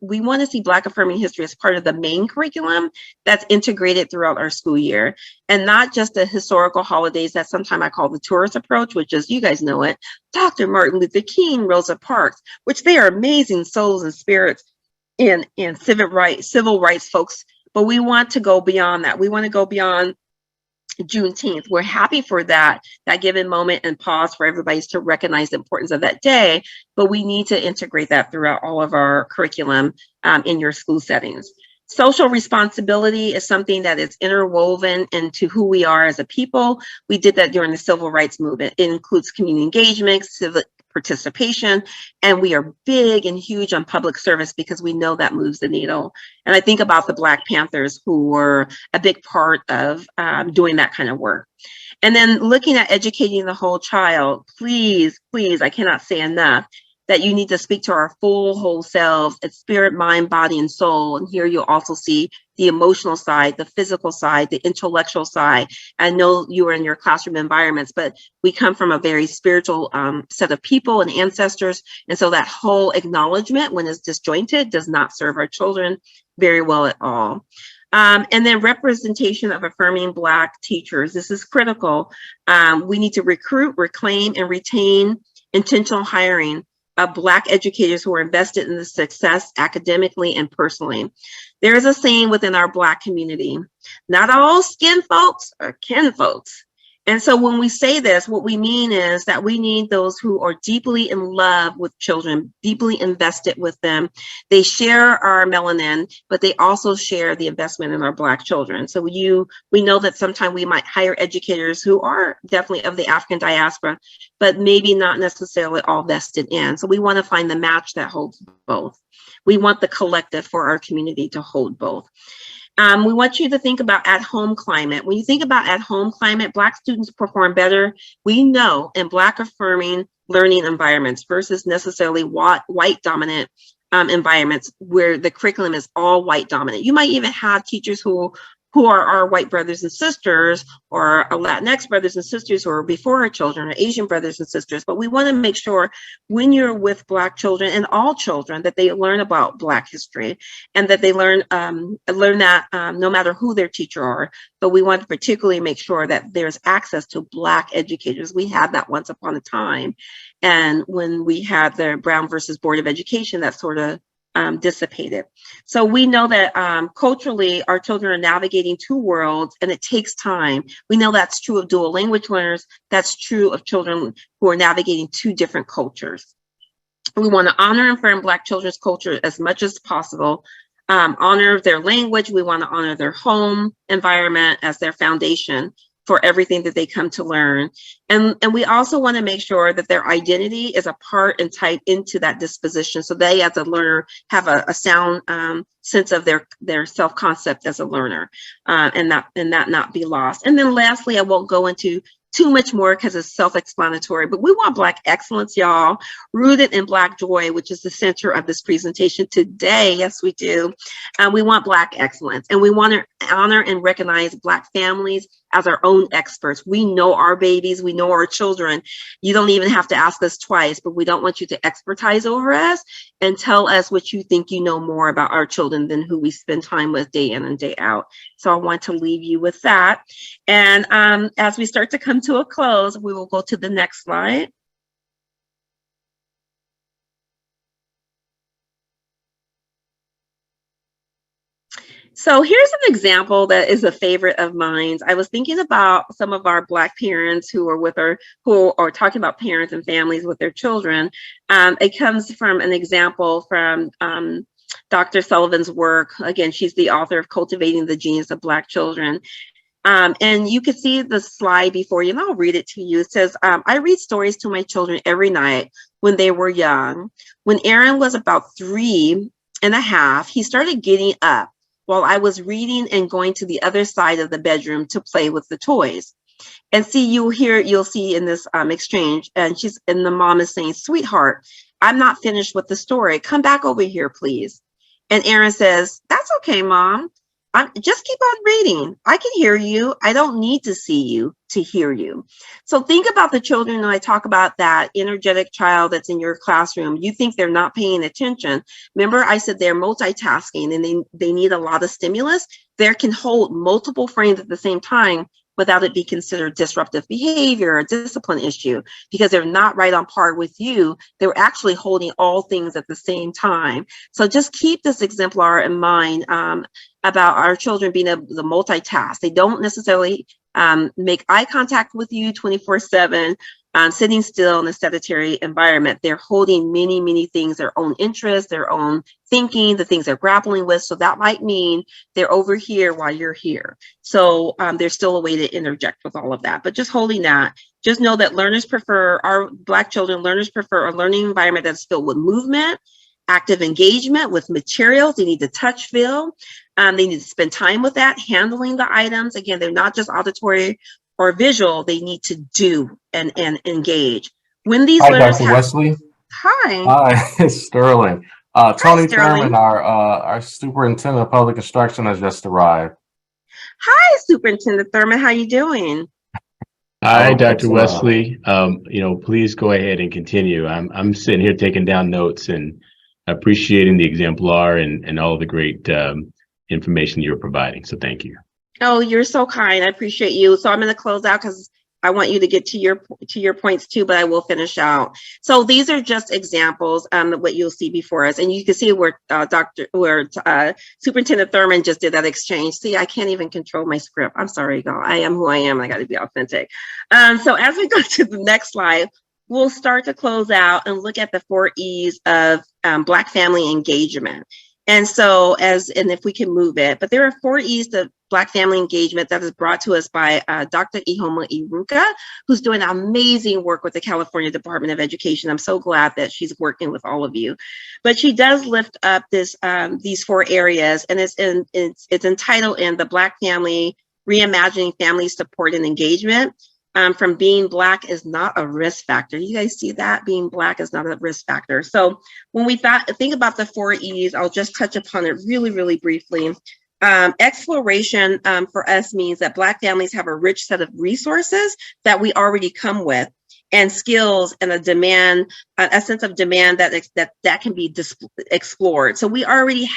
we want to see Black affirming history as part of the main curriculum that's integrated throughout our school year, and not just the historical holidays that sometimes I call the tourist approach, which is, you guys know it, Dr. Martin Luther King, Rosa Parks, which they are amazing souls and spirits and civil rights folks, but we want to go beyond that. We want to go beyond Juneteenth. We're happy for that given moment and pause for everybody to recognize the importance of that day, but we need to integrate that throughout all of our curriculum in your school settings. Social responsibility is something that is interwoven into who we are as a people. We did that during the civil rights movement. It includes community engagement, civic participation, and we are big and huge on public service because we know that moves the needle. And I think about the Black Panthers, who were a big part of doing that kind of work. And then looking at educating the whole child, please, I cannot say enough that you need to speak to our full whole selves, its spirit, mind, body, and soul. And here you'll also see the emotional side, the physical side, the intellectual side. I know you are in your classroom environments, but we come from a very spiritual set of people and ancestors. And so that whole acknowledgement, when it's disjointed, does not serve our children very well at all. And then representation of affirming Black teachers. This is critical. We need to recruit, reclaim, and retain intentional hiring of Black educators who are invested in the success academically and personally. There is a saying within our Black community, not all skin folks are kin folks. And so when we say this, what we mean is that we need those who are deeply in love with children, deeply invested with them. They share our melanin, but they also share the investment in our Black children. So we know that sometimes we might hire educators who are definitely of the African diaspora, but maybe not necessarily all vested in. So we want to find the match that holds both. We want the collective for our community to hold both. We want you to think about at-home climate. When you think about at-home climate, Black students perform better, we know, in Black affirming learning environments versus necessarily white dominant environments where the curriculum is all white dominant. You might even have teachers who who are our white brothers and sisters, or our Latinx brothers and sisters who are before our children, or Asian brothers and sisters. But we want to make sure when you're with Black children and all children that they learn about Black history, and that they learn that no matter who their teacher are. But we want to particularly make sure that there's access to Black educators. We had that once upon a time. And when we had the Brown versus Board of Education, that sort of dissipated. So we know that culturally, our children are navigating two worlds, and it takes time. We know that's true of dual language learners. That's true of children who are navigating two different cultures. We want to honor and affirm Black children's culture as much as possible. Honor their language. We want to honor their home environment as their foundation for everything that they come to learn. And we also want to make sure that their identity is a part and tied into that disposition, so they as a learner have a sound sense of their self-concept as a learner, and that not be lost. And then lastly, I won't go into too much more because it's self-explanatory, but we want Black excellence, y'all, rooted in Black joy, which is the center of this presentation today. Yes, we do. We want Black excellence, and we want to honor and recognize Black families as our own experts. We know our babies, we know our children. You don't even have to ask us twice, but we don't want you to expertise over us and tell us what you think you know more about our children than who we spend time with day in and day out. So I want to leave you with that. And as we start to come to a close, we will go to the next slide. So here's an example that is a favorite of mine. I was thinking about some of our Black parents who are talking about parents and families with their children. It comes from an example from Dr. Sullivan's work. Again, she's the author of Cultivating the Genius of Black Children. And you can see the slide before you, and I'll read it to you. It says, I read stories to my children every night when they were young. When Aaron was about 3.5, he started getting up while I was reading and going to the other side of the bedroom to play with the toys. And see, you'll see in this exchange, and the mom is saying, sweetheart, I'm not finished with the story. Come back over here, please. And Aaron says, that's okay, Mom. Just keep on reading. I can hear you. I don't need to see you to hear you. So think about the children when I talk about that energetic child that's in your classroom. You think they're not paying attention. Remember, I said they're multitasking and they need a lot of stimulus. They can hold multiple frames at the same time without it be considered disruptive behavior or discipline issue, because they're not right on par with you. They're actually holding all things at the same time. So just keep this exemplar in mind about our children being able to multitask. They don't necessarily make eye contact with you 24/7, sitting still in a sedentary environment. They're holding many, many things, their own interests, their own thinking, the things they're grappling with. So that might mean they're over here while you're here. So there's still a way to interject with all of that, but just holding that. Just know that our Black children, learners prefer a learning environment that's filled with movement, active engagement with materials. They need to touch, feel. They need to spend time with that, handling the items. Again, they're not just auditory or visual. They need to do and engage. When these learners Dr. Wesley. Hi. Hi, it's Sterling. Tony Sterling. Thurman, our superintendent of public instruction, has just arrived. Hi, Superintendent Thurman. How you doing? Hi, Dr. Wesley. Please go ahead and continue. I'm sitting here taking down notes and appreciating the exemplar and all the great information you're providing. So thank you. Oh, you're so kind. I appreciate you. So I'm going to close out because I want you to get to your points too, but I will finish out. So these are just examples of what you'll see before us. And you can see where Superintendent Thurman just did that exchange. See, I can't even control my script. I'm sorry, y'all. I am who I am. And I got to be authentic. So as we go to the next slide, we'll start to close out and look at the 4 E's of Black family engagement. And so if we can move it, but there are 4 E's to Black family engagement that is brought to us by Dr. Ihoma Iruka, who's doing amazing work with the California Department of Education. I'm so glad that she's working with all of you. But she does lift up these 4 areas, and it's entitled in the Black Family, Reimagining Family Support and Engagement. From being Black is not a risk factor. You guys see that? Being Black is not a risk factor. So when we think about the 4 E's, I'll just touch upon it really, really briefly. Exploration for us means that Black families have a rich set of resources that we already come with, and skills and a sense of demand that can be explored. So we're already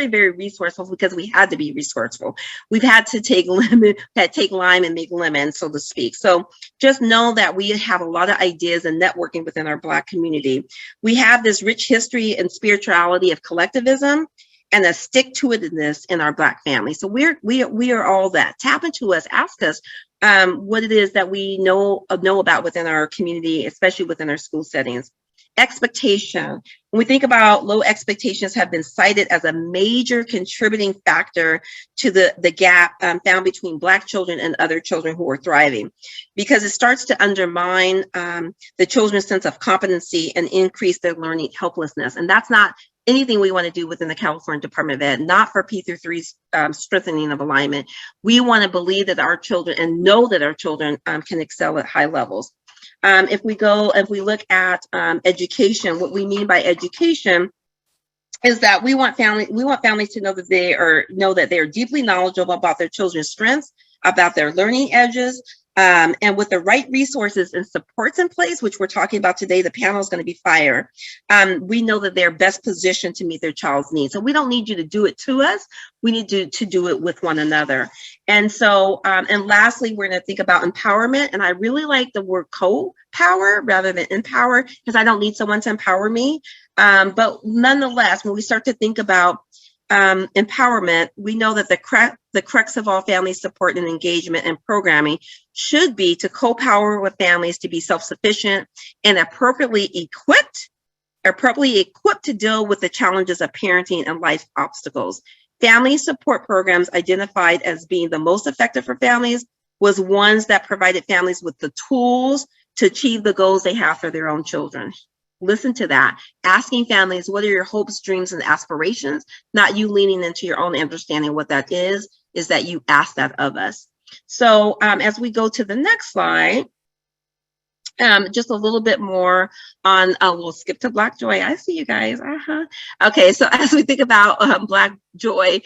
very resourceful because we had to be resourceful. We've had to take lime and make lemon, so to speak. So just know that we have a lot of ideas and networking within our Black community. We have this rich history and spirituality of collectivism and a stick-to-itiveness in our Black family. So we are all that. Tap into us, ask us what it is that we know about within our community, especially within our school settings. Expectation. When we think about low expectations have been cited as a major contributing factor to the gap found between Black children and other children who are thriving, because it starts to undermine the children's sense of competency and increase their learning helplessness. And that's not anything we want to do within the California Department of Ed, not for P-3 strengthening of alignment. We want to believe that our children and know that our children can excel at high levels. If we look at education, what we mean by education is that we want families to know that they are deeply knowledgeable about their children's strengths, about their learning edges, and with the right resources and supports in place, which we're talking about today, the panel is going to be fire. We know that they're best positioned to meet their child's needs. So we don't need you to do it to us. We need to do it with one another. And so, and lastly, we're going to think about empowerment. And I really like the word co-power rather than empower, because I don't need someone to empower me. But nonetheless, when we start to think about empowerment, we know that the crux of all family support and engagement and programming should be to co-power with families to be self-sufficient and appropriately equipped to deal with the challenges of parenting and life obstacles. Family support programs identified as being the most effective for families was ones that provided families with the tools to achieve the goals they have for their own children. Listen to that. Asking families, what are your hopes, dreams, and aspirations? Not you leaning into your own understanding what that is that you ask that of us. So as we go to the next slide, just a little bit more on, we'll skip to Black Joy. I see you guys. Okay, so as we think about Black Joy,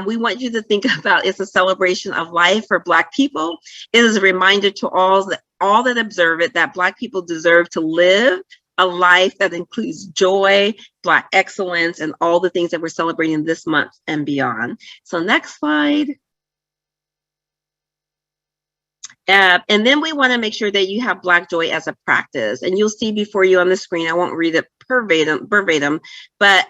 we want you to think about it's a celebration of life for Black people. It is a reminder to all that observe it that Black people deserve to live a life that includes joy, Black excellence, and all the things that we're celebrating this month and beyond. So next slide. And then we want to make sure that you have Black Joy as a practice. And you'll see before you on the screen, I won't read it verbatim, but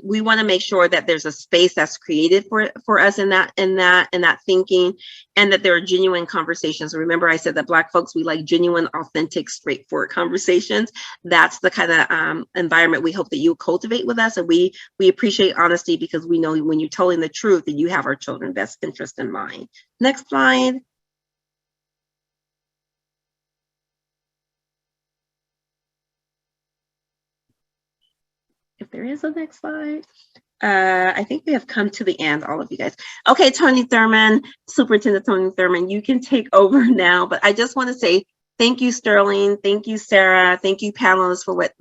we want to make sure that there's a space that's created for us in that thinking, and that there are genuine conversations. Remember, I said that Black folks, we like genuine, authentic, straightforward conversations. That's the kind of environment we hope that you cultivate with us. And we appreciate honesty, because we know when you're telling the truth that you have our children's best interest in mind. Next slide. If there is a next slide. I think we have come to the end, all of you guys. Okay, Tony Thurman, Superintendent Tony Thurman, you can take over now, but I just want to say thank you, Sterling. Thank you, Sarah. Thank you, panelists, for what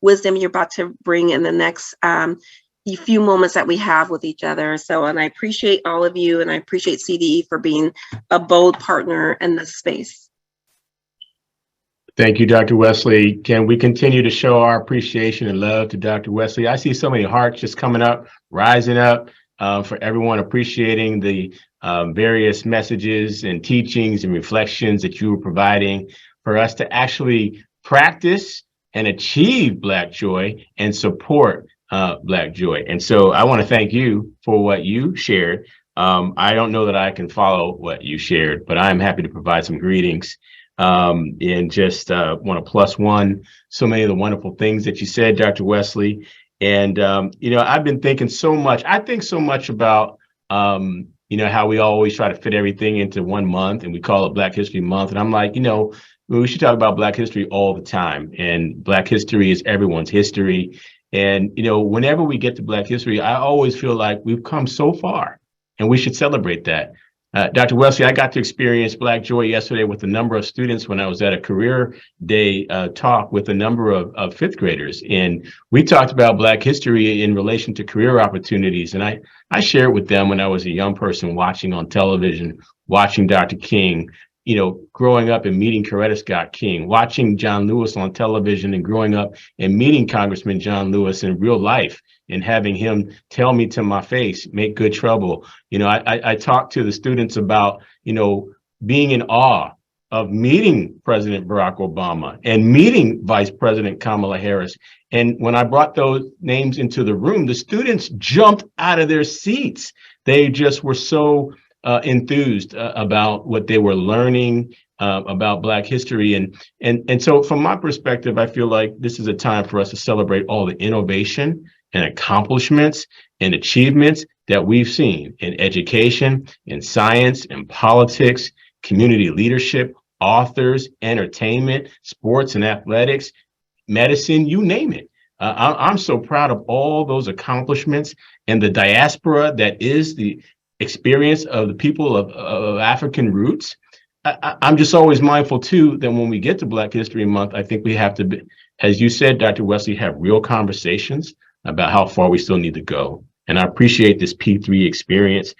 wisdom you're about to bring in the next few moments that we have with each other. So, and I appreciate all of you, and I appreciate CDE for being a bold partner in this space. Thank you, Dr. Wesley. Can we continue to show our appreciation and love to Dr. Wesley? I see so many hearts just coming up, rising up, for everyone appreciating the various messages and teachings and reflections that you were providing for us to actually practice and achieve Black Joy and support Black Joy. And so I want to thank you for what you shared. I don't know that I can follow what you shared, but I'm happy to provide some greetings. And just want to plus one so many of the wonderful things that you said, Dr. Wesley. And, I've been thinking so much. I think so much about, how we always try to fit everything into 1 month and we call it Black History Month. And I'm like, we should talk about Black history all the time. And Black history is everyone's history. And, whenever we get to Black history, I always feel like we've come so far and we should celebrate that. Dr. Wesley, I got to experience Black Joy yesterday with a number of students when I was at a career day talk with a number of fifth graders. And we talked about Black history in relation to career opportunities. And I shared with them when I was a young person watching on television, watching Dr. King, growing up and meeting Coretta Scott King, watching John Lewis on television and growing up and meeting Congressman John Lewis in real life and having him tell me to my face, make good trouble. I talked to the students about, being in awe of meeting President Barack Obama and meeting Vice President Kamala Harris. And when I brought those names into the room, the students jumped out of their seats. They just were so enthused about what they were learning about Black history. And so from my perspective, I feel like this is a time for us to celebrate all the innovation and accomplishments and achievements that we've seen in education, in science, in politics, community leadership, authors, entertainment, sports and athletics, medicine, you name it. I'm so proud of all those accomplishments and the diaspora that is the experience of the people of African roots. I'm just always mindful too that when we get to Black History Month, I think we have to be, as you said, Dr. Wesley, have real conversations about how far we still need to go. And I appreciate this P3 experience,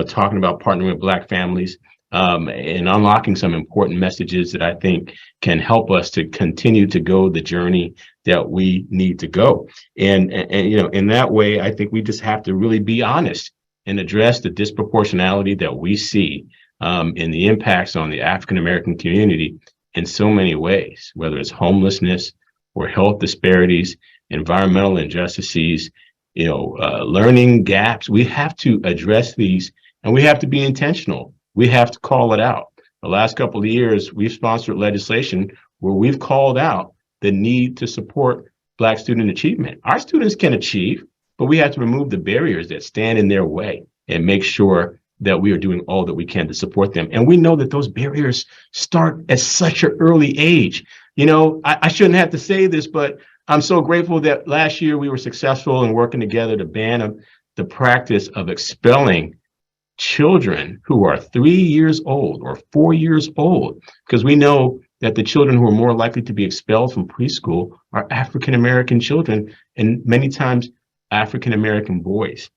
talking about partnering with Black families and unlocking some important messages that I think can help us to continue to go the journey that we need to go. And in that way, I think we just have to really be honest and address the disproportionality that we see in the impacts on the African-American community in so many ways, whether it's homelessness or health disparities, environmental injustices, learning gaps. We have to address these and we have to be intentional. We have to call it out. The last couple of years, we've sponsored legislation where we've called out the need to support Black student achievement. Our students can achieve, but we have to remove the barriers that stand in their way and make sure that we are doing all that we can to support them. And we know that those barriers start at such an early age. I shouldn't have to say this, but I'm so grateful that last year we were successful in working together to ban the practice of expelling children who are 3 years old or 4 years old, because we know that the children who are more likely to be expelled from preschool are African-American children and many times African-American boys.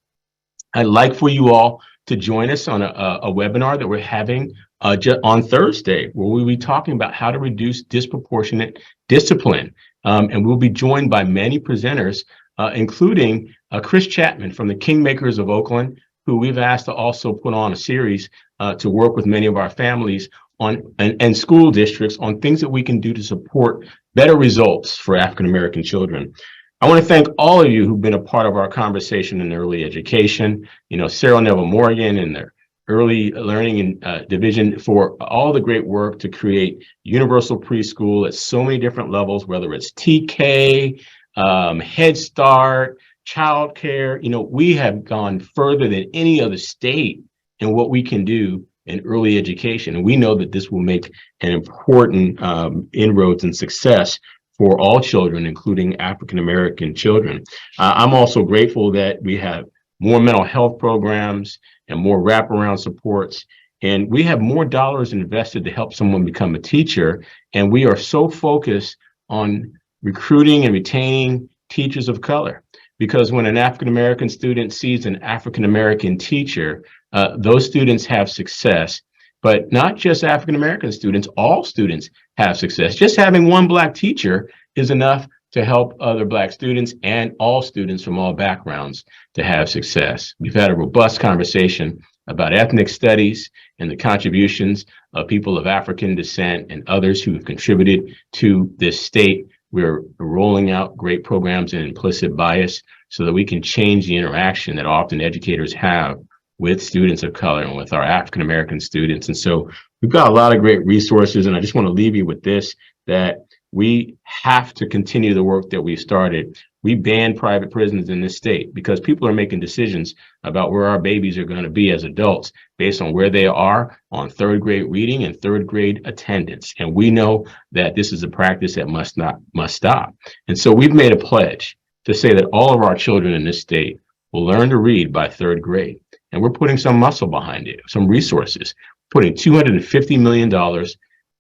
I'd like for you all to join us on a webinar that we're having on Thursday, where we'll be talking about how to reduce disproportionate discipline. And we'll be joined by many presenters, including Chris Chapman from the Kingmakers of Oakland, who we've asked to also put on a series to work with many of our families on and school districts on things that we can do to support better results for African-American children. I want to thank all of you who've been a part of our conversation in early education, Sarah Neville Morgan and their early learning and division for all the great work to create universal preschool at so many different levels, whether it's TK, Head Start, childcare. We have gone further than any other state in what we can do in early education. And we know that this will make an important inroads and success for all children, including African-American children. I'm also grateful that we have more mental health programs and more wraparound supports. And we have more dollars invested to help someone become a teacher. And we are so focused on recruiting and retaining teachers of color. Because when an African-American student sees an African-American teacher, those students have success. But not just African-American students, all students have success. Just having one Black teacher is enough to help other Black students and all students from all backgrounds to have success. We've had a robust conversation about ethnic studies and the contributions of people of African descent and others who have contributed to this state. We're rolling out great programs in implicit bias so that we can change the interaction that often educators have with students of color and with our African-American students. And so we've got a lot of great resources. And I just want to leave you with this, that we have to continue the work that we started. We banned private prisons in this state because people are making decisions about where our babies are going to be as adults based on where they are on third grade reading and third grade attendance. And we know that this is a practice that must stop. And so we've made a pledge to say that all of our children in this state will learn to read by third grade. And we're putting some muscle behind it, some resources, putting $250 million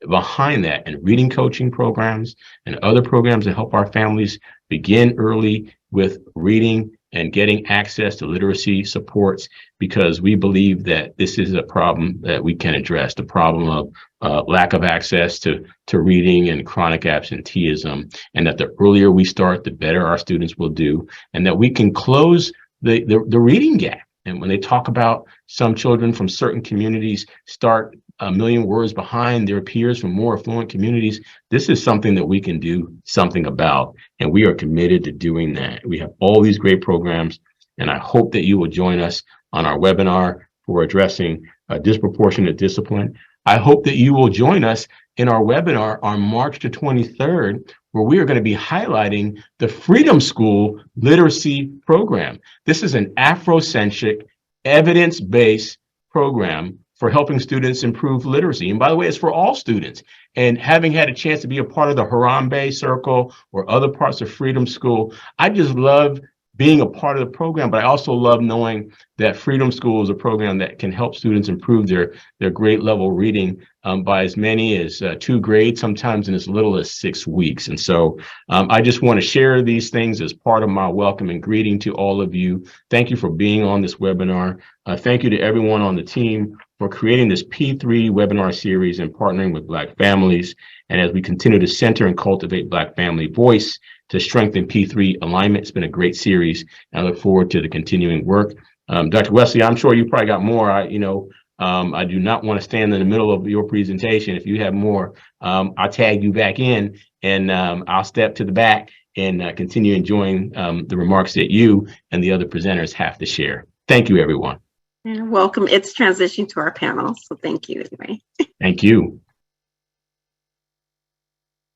behind that in reading coaching programs and other programs to help our families begin early with reading and getting access to literacy supports, because we believe that this is a problem that we can address, the problem of lack of access to reading and chronic absenteeism, and that the earlier we start, the better our students will do, and that we can close the reading gap. And when they talk about some children from certain communities start 1 million words behind their peers from more affluent communities, this is something that we can do something about. And we are committed to doing that. We have all these great programs, and I hope that you will join us on our webinar for addressing disproportionate discipline. I hope that you will join us in our webinar on March the 23rd, where we are going to be highlighting the Freedom School Literacy Program. This is an Afrocentric, evidence-based program for helping students improve literacy. And by the way, it's for all students. And having had a chance to be a part of the Harambe Circle or other parts of Freedom School, I just love being a part of the program, but I also love knowing that Freedom School is a program that can help students improve their grade level reading by as many as 2 grades, sometimes in as little as 6 weeks. And so I just want to share these things as part of my welcome and greeting to all of you. Thank you for being on this webinar. Thank you to everyone on the team for creating this P3 webinar series and partnering with Black families. And as we continue to center and cultivate Black family voice to strengthen P3 alignment, it's been a great series, and I look forward to the continuing work. Dr. Wesley, I'm sure you probably got more. I do not want to stand in the middle of your presentation. If you have more, I'll tag you back in, and I'll step to the back and continue enjoying the remarks that you and the other presenters have to share. Thank you, everyone. You're welcome. It's transitioned to our panel, so thank you anyway. Thank you.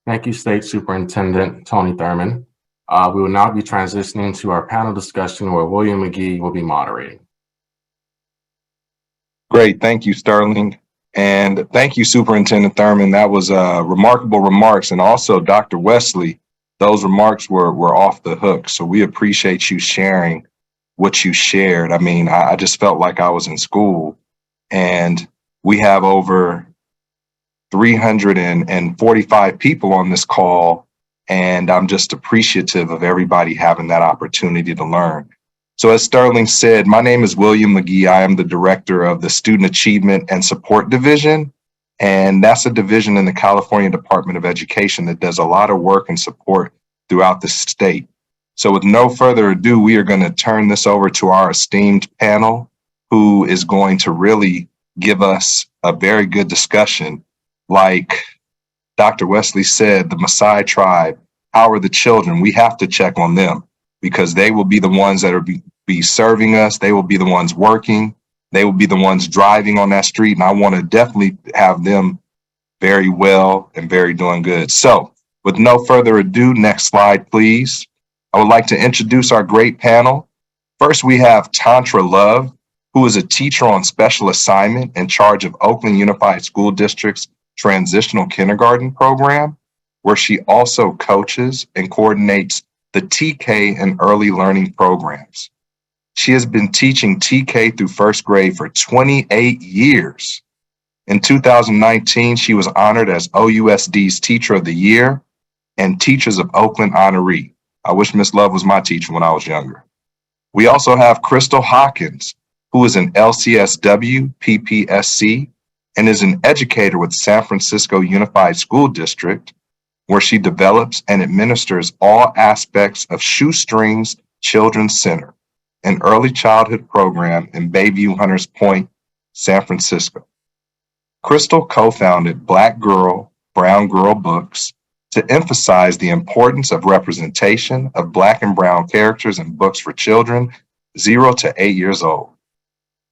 Thank you, State Superintendent Tony Thurmond. We will now be transitioning to our panel discussion where William McGee will be moderating. Great, thank you, Sterling. And thank you, Superintendent Thurmond. That was remarkable remarks. And also, Dr. Wesley, those remarks were off the hook. So we appreciate you sharing what you shared. I mean, I just felt like I was in school, and we have over 345 people on this call, and I'm just appreciative of everybody having that opportunity to learn. So as Sterling said, my name is William McGee. I am the director of the Student Achievement and Support Division, and that's a division in the California Department of Education that does a lot of work and support throughout the state. So with no further ado, we are going to turn this over to our esteemed panel, who is going to really give us a very good discussion. Like Dr. Wesley said, the Maasai tribe, how are the children? We have to check on them, because they will be the ones that are be serving us. They will be the ones working. They will be the ones driving on that street. And I want to definitely have them very well and very doing good. So with no further ado, next slide, please. I would like to introduce our great panel. First, we have Tantra Love, who is a teacher on special assignment in charge of Oakland Unified School District's Transitional Kindergarten Program, where she also coaches and coordinates the TK and early learning programs. She has been teaching TK through first grade for 28 years. In 2019, she was honored as OUSD's Teacher of the Year and Teachers of Oakland honoree. I wish Miss Love was my teacher when I was younger. We also have Crystal Hawkins, who is an LCSW PPSC and is an educator with San Francisco Unified School District, where she develops and administers all aspects of Shoestrings Children's Center, an early childhood program in Bayview Hunters Point, San Francisco. Crystal co-founded Black Girl, Brown Girl Books to emphasize the importance of representation of Black and Brown characters in books for children 0 to 8 years old.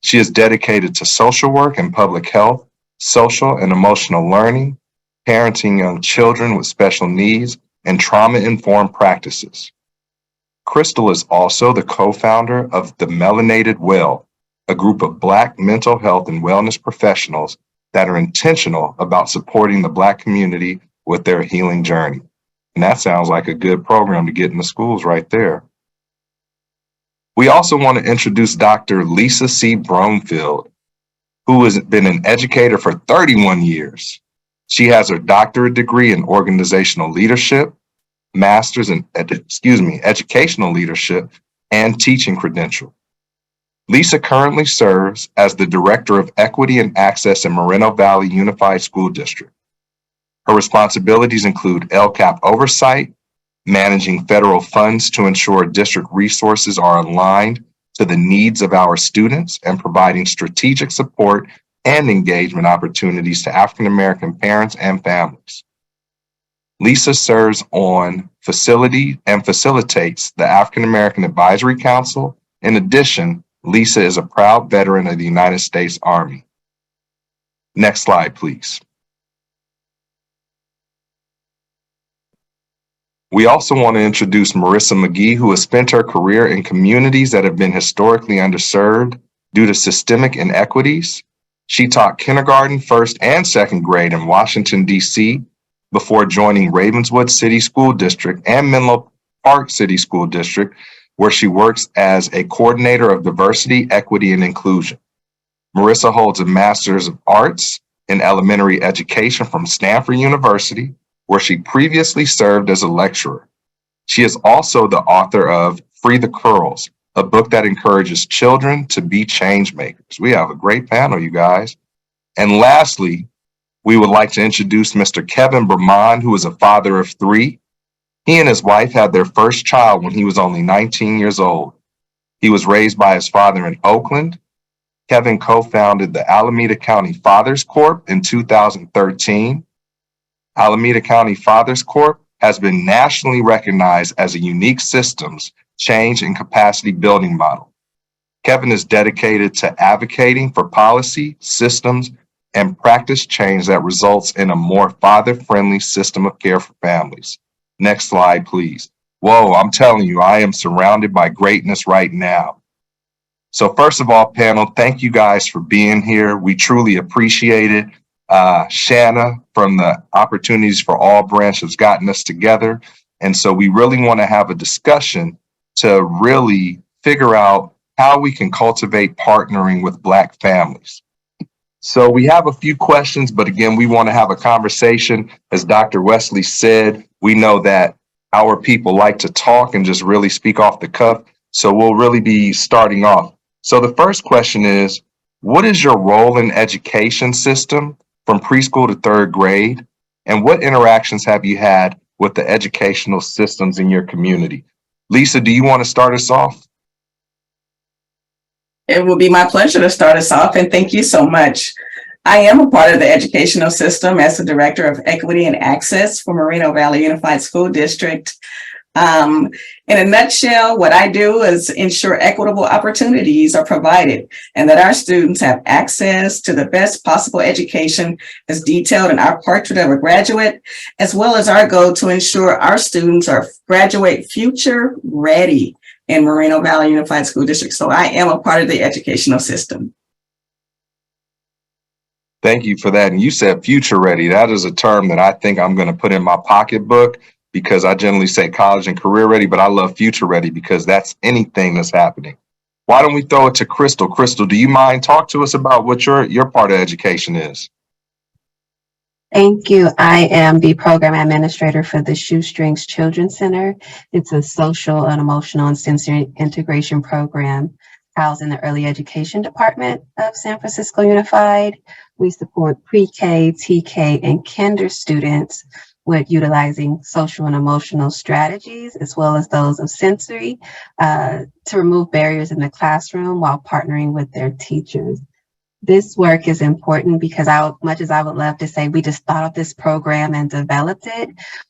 She is dedicated to social work and public health, social and emotional learning, parenting young children with special needs, and trauma-informed practices. Crystal is also the co-founder of The Melanated Well, a group of Black mental health and wellness professionals that are intentional about supporting the Black community with their healing journey. And that sounds like a good program to get in the schools right there. We also want to introduce Dr. Lisa C. Bromfield, who has been an educator for 31 years. She has her doctorate degree in organizational leadership, master's in educational leadership, and teaching credential. Lisa currently serves as the Director of Equity and Access in Moreno Valley Unified School District. Her responsibilities include LCAP oversight, managing federal funds to ensure district resources are aligned to the needs of our students, and providing strategic support and engagement opportunities to African American parents and families. Lisa serves on facility and facilitates the African American Advisory Council. In addition, Lisa is a proud veteran of the United States Army. Next slide, please. We also want to introduce Marissa McGee, who has spent her career in communities that have been historically underserved due to systemic inequities. She taught kindergarten, first and second grade in Washington, D.C., before joining Ravenswood City School District and Menlo Park City School District, where she works as a coordinator of diversity, equity, and inclusion. Marissa holds a Master's of Arts in Elementary Education from Stanford University, where she previously served as a lecturer. She is also the author of Free the Curls, a book that encourages children to be change makers. We have a great panel, you guys. And lastly, we would like to introduce Mr. Kevin Bermond, who is a father of 3. He and his wife had their first child when he was only 19 years old. He was raised by his father in Oakland. Kevin co-founded the Alameda County Fathers Corp in 2013. Alameda County Fathers Corp has been nationally recognized as a unique systems change and capacity building model. Kevin is dedicated to advocating for policy, systems, and practice change that results in a more father-friendly system of care for families. Next slide, please. Whoa, I'm telling you, I am surrounded by greatness right now. So first of all, panel, thank you guys for being here. We truly appreciate it. Shanna from the Opportunities for All branch has gotten us together. And so we really want to have a discussion to really figure out how we can cultivate partnering with Black families. So we have a few questions, but again, we want to have a conversation. As Dr. Wesley said, we know that our people like to talk and just really speak off the cuff. So we'll really be starting off. So the first question is, what is your role in education system from preschool to 3rd grade? And what interactions have you had with the educational systems in your community? Lisa, do you want to start us off? It will be my pleasure to start us off, and thank you so much. I am a part of the educational system as the Director of Equity and Access for Moreno Valley Unified School District. In a nutshell, what I do is ensure equitable opportunities are provided and that our students have access to the best possible education as detailed in our portrait of a graduate, as well as our goal to ensure our students are graduate future ready in Moreno Valley Unified School District. So I am a part of the educational system. Thank you for that. And you said future ready. That is a term that I think I'm going to put in my pocketbook, because I generally say college and career ready, but I love future ready because that's anything that's happening. Why don't we throw it to Crystal? Crystal, do you mind talk to us about what your part of education is? Thank you. I am the program administrator for the Shoestrings Children's Center. It's a social and emotional and sensory integration program housed in the early education department of San Francisco Unified. We support pre-K, TK, and kinder students with utilizing social and emotional strategies, as well as those of sensory, to remove barriers in the classroom while partnering with their teachers. This work is important because much as I would love to say we just thought of this program and developed it,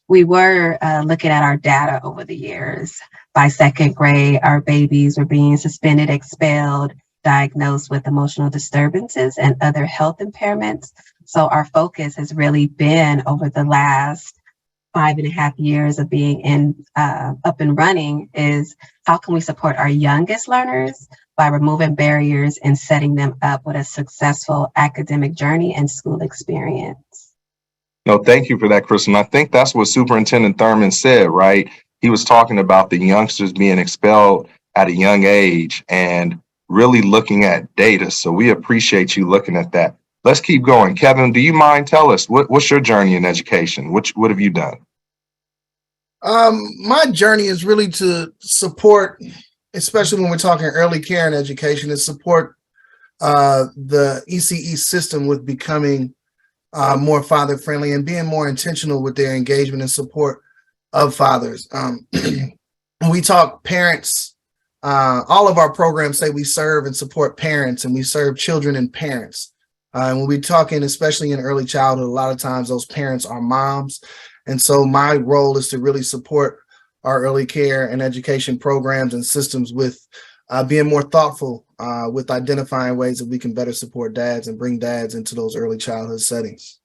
we were looking at our data over the years. By 2nd grade, our babies were being suspended, expelled, diagnosed with emotional disturbances and other health impairments. So our focus has really been over the last 5.5 years of being up and running is how can we support our youngest learners by removing barriers and setting them up with a successful academic journey and school experience. No, thank you for that, Chris. And I think that's what Superintendent Thurman said, right? He was talking about the youngsters being expelled at a young age and really looking at data. So we appreciate you looking at that. Let's keep going. Kevin, do you mind tell us what's your journey in education? What have you done? My journey is really to support, especially when we're talking early care and education, is support the ECE system with becoming more father friendly and being more intentional with their engagement and support of fathers. When we talk parents, all of our programs say we serve and support parents, and we serve children and parents. And when we're talking, especially in early childhood, a lot of times those parents are moms. And so my role is to really support our early care and education programs and systems with being more thoughtful with identifying ways that we can better support dads and bring dads into those early childhood settings.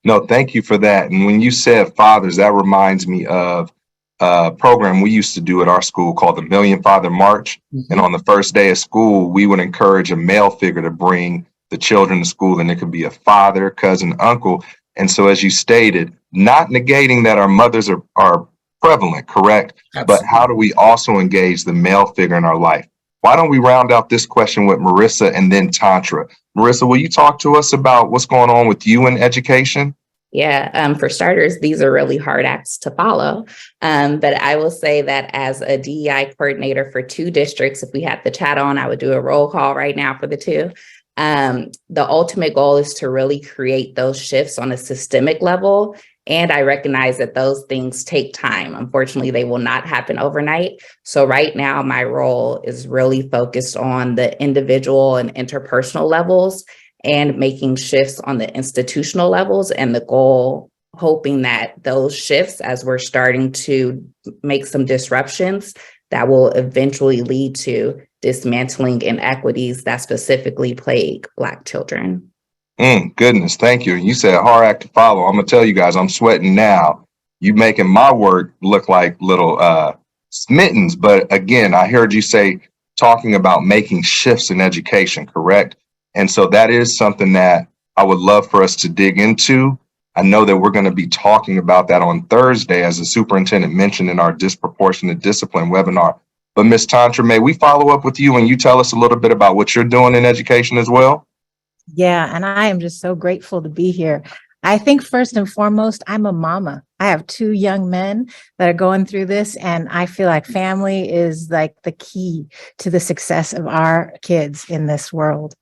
No, thank you for that. And when you said fathers, that reminds me of a program we used to do at our school called the Million Father March. Mm-hmm. And on the first day of school, we would encourage a male figure to bring the children to school, and it could be a father, cousin, uncle. And so, as you stated, not negating that our mothers are prevalent, correct? Absolutely. But how do we also engage the male figure in our life? Why don't we round out this question with Marissa and then Tantra? Marissa, will you talk to us about what's going on with you in education? Yeah, for starters, these are really hard acts to follow. But I will say that as a DEI coordinator for 2 districts, if we had the chat on, I would do a roll call right now for the 2. The ultimate goal is to really create those shifts on a systemic level. And I recognize that those things take time. Unfortunately, they will not happen overnight. So right now, my role is really focused on the individual and interpersonal levels and making shifts on the institutional levels. And the goal, hoping that those shifts, as we're starting to make some disruptions, that will eventually lead to dismantling inequities that specifically plague Black children. Goodness, thank you. You said hard act to follow. I'm gonna tell you guys, I'm sweating now. You making my work look like little smittens. But again, I heard you say talking about making shifts in education, correct? And so that is something that I would love for us to dig into. I know that we're going to be talking about that on Thursday, as the superintendent mentioned in our disproportionate discipline webinar. But Ms. Tantra, may we follow up with you and you tell us a little bit about what you're doing in education as well? Yeah, and I am just so grateful to be here. I think first and foremost, I'm a mama. I have 2 young men that are going through this, and I feel like family is like the key to the success of our kids in this world.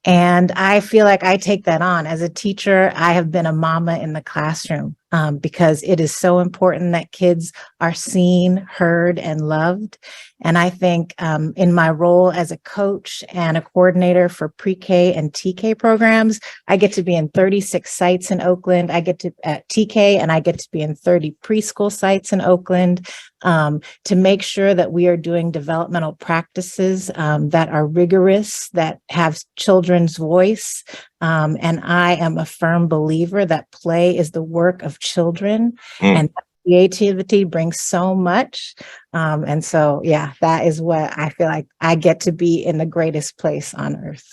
And I feel like I take that on. As a teacher, I have been a mama in the classroom because it is so important that kids are seen, heard, and loved. And I think in my role as a coach and a coordinator for pre-K and TK programs, I get to be in 36 sites in Oakland. I get to at TK, and I get to be in 30 preschool sites in Oakland to make sure that we are doing developmental practices that are rigorous, that have children's voice. And I am a firm believer that play is the work of children, and creativity brings so much. And so, yeah, that is what I feel like I get to be in the greatest place on earth.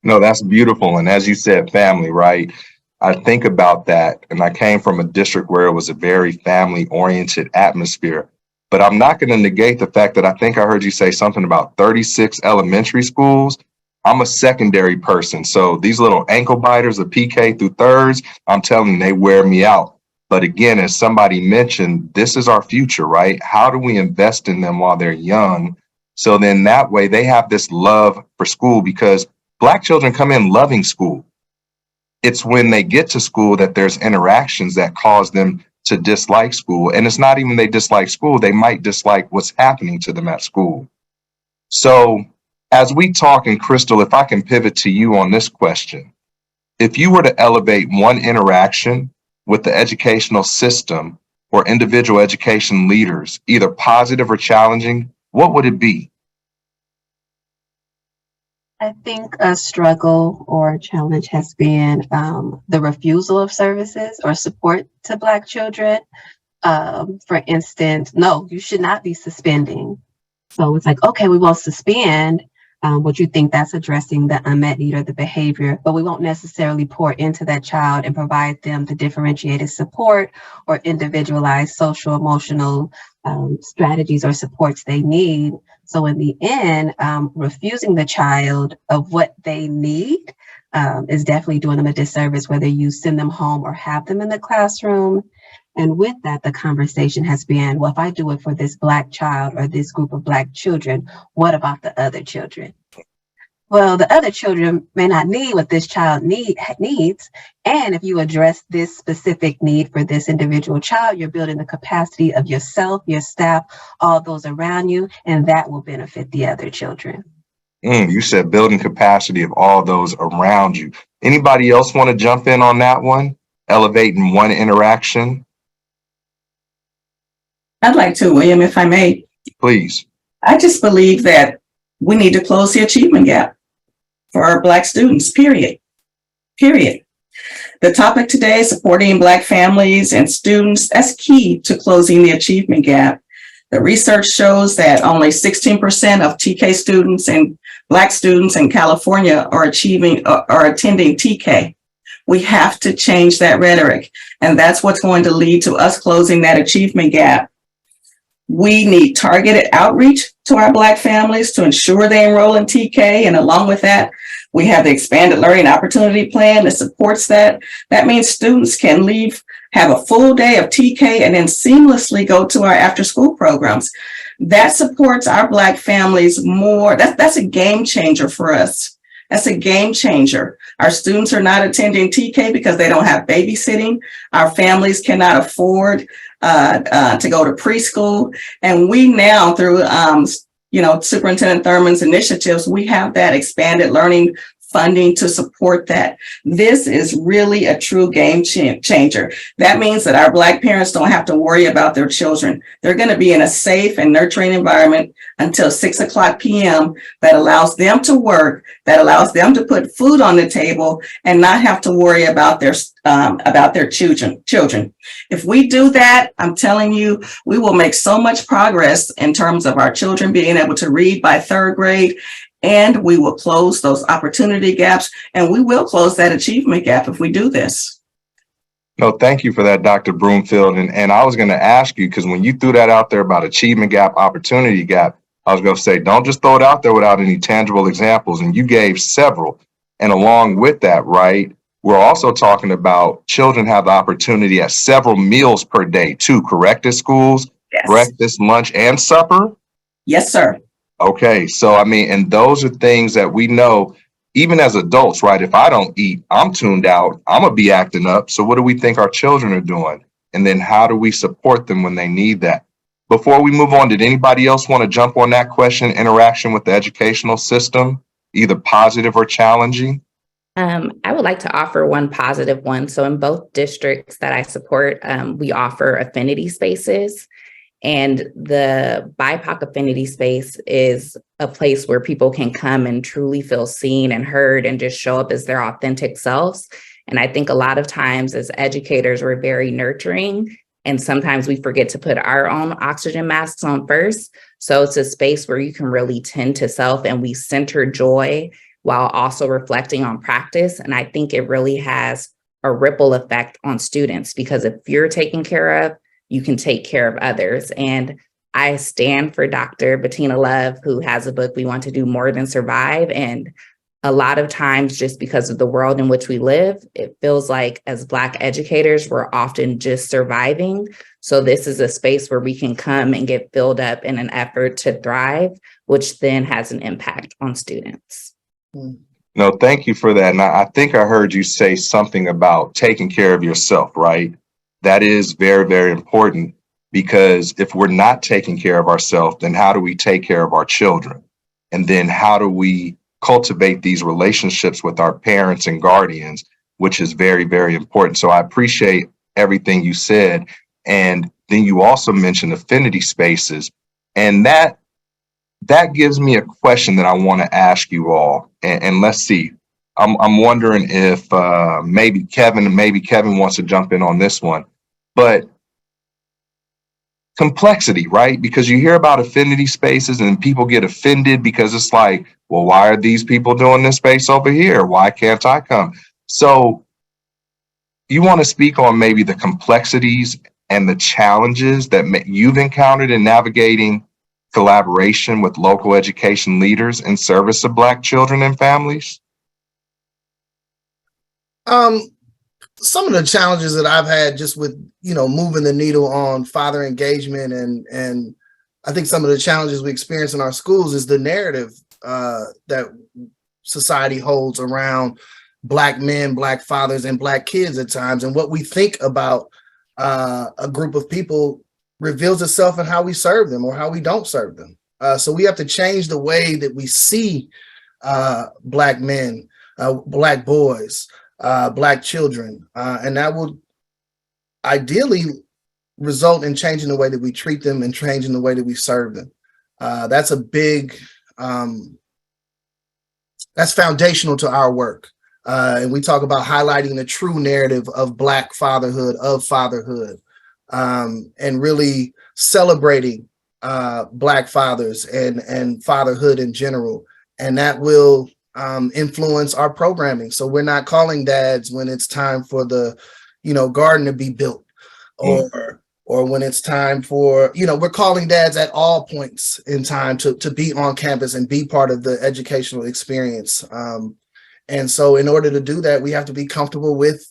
No, that's beautiful. And as you said, family, right? I think about that. And I came from a district where it was a very family oriented atmosphere. But I'm not going to negate the fact that I think I heard you say something about 36 elementary schools. I'm a secondary person. So these little ankle biters of PK through thirds, I'm telling you, they wear me out. But again, as somebody mentioned, this is our future, right? How do we invest in them while they're young? So then that way they have this love for school, because Black children come in loving school. It's when they get to school that there's interactions that cause them to dislike school. And it's not even they dislike school, they might dislike what's happening to them at school. So as we talk, and Crystal, if I can pivot to you on this question, if you were to elevate one interaction with the educational system or individual education leaders, either positive or challenging, what would it be? I think a struggle or a challenge has been the refusal of services or support to Black children. For instance, no, you should not be suspending. So it's like, okay, we won't suspend. Would you think that's addressing the unmet need or the behavior, but we won't necessarily pour into that child and provide them the differentiated support or individualized social emotional strategies or supports they need So in the end, refusing the child of what they need is definitely doing them a disservice, whether you send them home or have them in the classroom. And with that, the conversation has been, well, if I do it for this Black child or this group of Black children, what about the other children? Well, the other children may not need what this child needs. And if you address this specific need for this individual child, you're building the capacity of yourself, your staff, all those around you, and that will benefit the other children. You said building capacity of all those around you. Anybody else want to jump in on that one? Elevating one interaction? I'd like to, William, if I may. Please. I just believe that we need to close the achievement gap for our Black students, period. The topic today is supporting Black families and students. That's key to closing the achievement gap. The research shows that only 16% of TK students and Black students in California are attending TK. We have to change that rhetoric, and that's what's going to lead to us closing that achievement gap. We need targeted outreach to our Black families to ensure they enroll in TK. And along with that, we have the expanded learning opportunity plan that supports that. That means students can have a full day of TK and then seamlessly go to our after school programs. That supports our Black families more. That's a game changer for us. That's a game changer. Our students are not attending TK because they don't have babysitting. Our families cannot afford to go to preschool. And we now, through Superintendent Thurman's initiatives, we have that expanded learning funding to support that. This is really a true game changer. That means that our Black parents don't have to worry about their children. They're going to be in a safe and nurturing environment until 6:00 p.m. that allows them to work, that allows them to put food on the table and not have to worry about their children. If we do that, I'm telling you, we will make so much progress in terms of our children being able to read by 3rd grade. And we will close those opportunity gaps, and we will close that achievement gap if we do this. No, thank you for that, Dr. Broomfield. And I was going to ask you, because when you threw that out there about achievement gap, opportunity gap, I was going to say, don't just throw it out there without any tangible examples. And you gave several. And along with that, right, we're also talking about children have the opportunity at several meals per day too, correct, at schools? Yes. Breakfast, lunch, and supper? Yes, sir. Okay, so I mean, and those are things that we know, even as adults, right? If I don't eat, I'm tuned out, I'm gonna be acting up. So what do we think our children are doing? And then how do we support them when they need that? Before we move on, did anybody else want to jump on that question, interaction with the educational system, either positive or challenging? I would like to offer one positive one. So in both districts that I support, we offer affinity spaces. And the BIPOC affinity space is a place where people can come and truly feel seen and heard and just show up as their authentic selves. And I think a lot of times as educators, we're very nurturing, and sometimes we forget to put our own oxygen masks on first. So it's a space where you can really tend to self, and we center joy while also reflecting on practice. And I think it really has a ripple effect on students, because if you're taken care of, you can take care of others. And I stand for Dr. Bettina Love, who has a book, We Want to Do More Than Survive. And a lot of times, just because of the world in which we live, it feels like as Black educators, we're often just surviving. So this is a space where we can come and get filled up in an effort to thrive, which then has an impact on students. No, thank you for that. And I think I heard you say something about taking care of yourself, right? That is very, very important, because if we're not taking care of ourselves, then how do we take care of our children? And then how do we cultivate these relationships with our parents and guardians, which is very, very important. So I appreciate everything you said. And then you also mentioned affinity spaces. And that gives me a question that I want to ask you all. And let's see. I'm wondering if maybe Kevin wants to jump in on this one. But complexity, right? Because you hear about affinity spaces and people get offended because it's like, well, why are these people doing this space over here? Why can't I come? So you want to speak on maybe the complexities and the challenges that you've encountered in navigating collaboration with local education leaders in service of Black children and families? Some of the challenges that I've had just with, moving the needle on father engagement and I think some of the challenges we experience in our schools is the narrative that society holds around Black men, Black fathers, and Black kids at times. And what we think about a group of people reveals itself in how we serve them or how we don't serve them. So we have to change the way that we see Black men, Black boys, Black children, and that will ideally result in changing the way that we treat them and changing the way that we serve them. That's a big, that's foundational to our work. And we talk about highlighting the true narrative of Black fatherhood, and really celebrating Black fathers and fatherhood in general. And that will influence our programming. So we're not calling dads when it's time for the, garden to be built, or when it's time for, we're calling dads at all points in time to be on campus and be part of the educational experience. And so in order to do that, we have to be comfortable with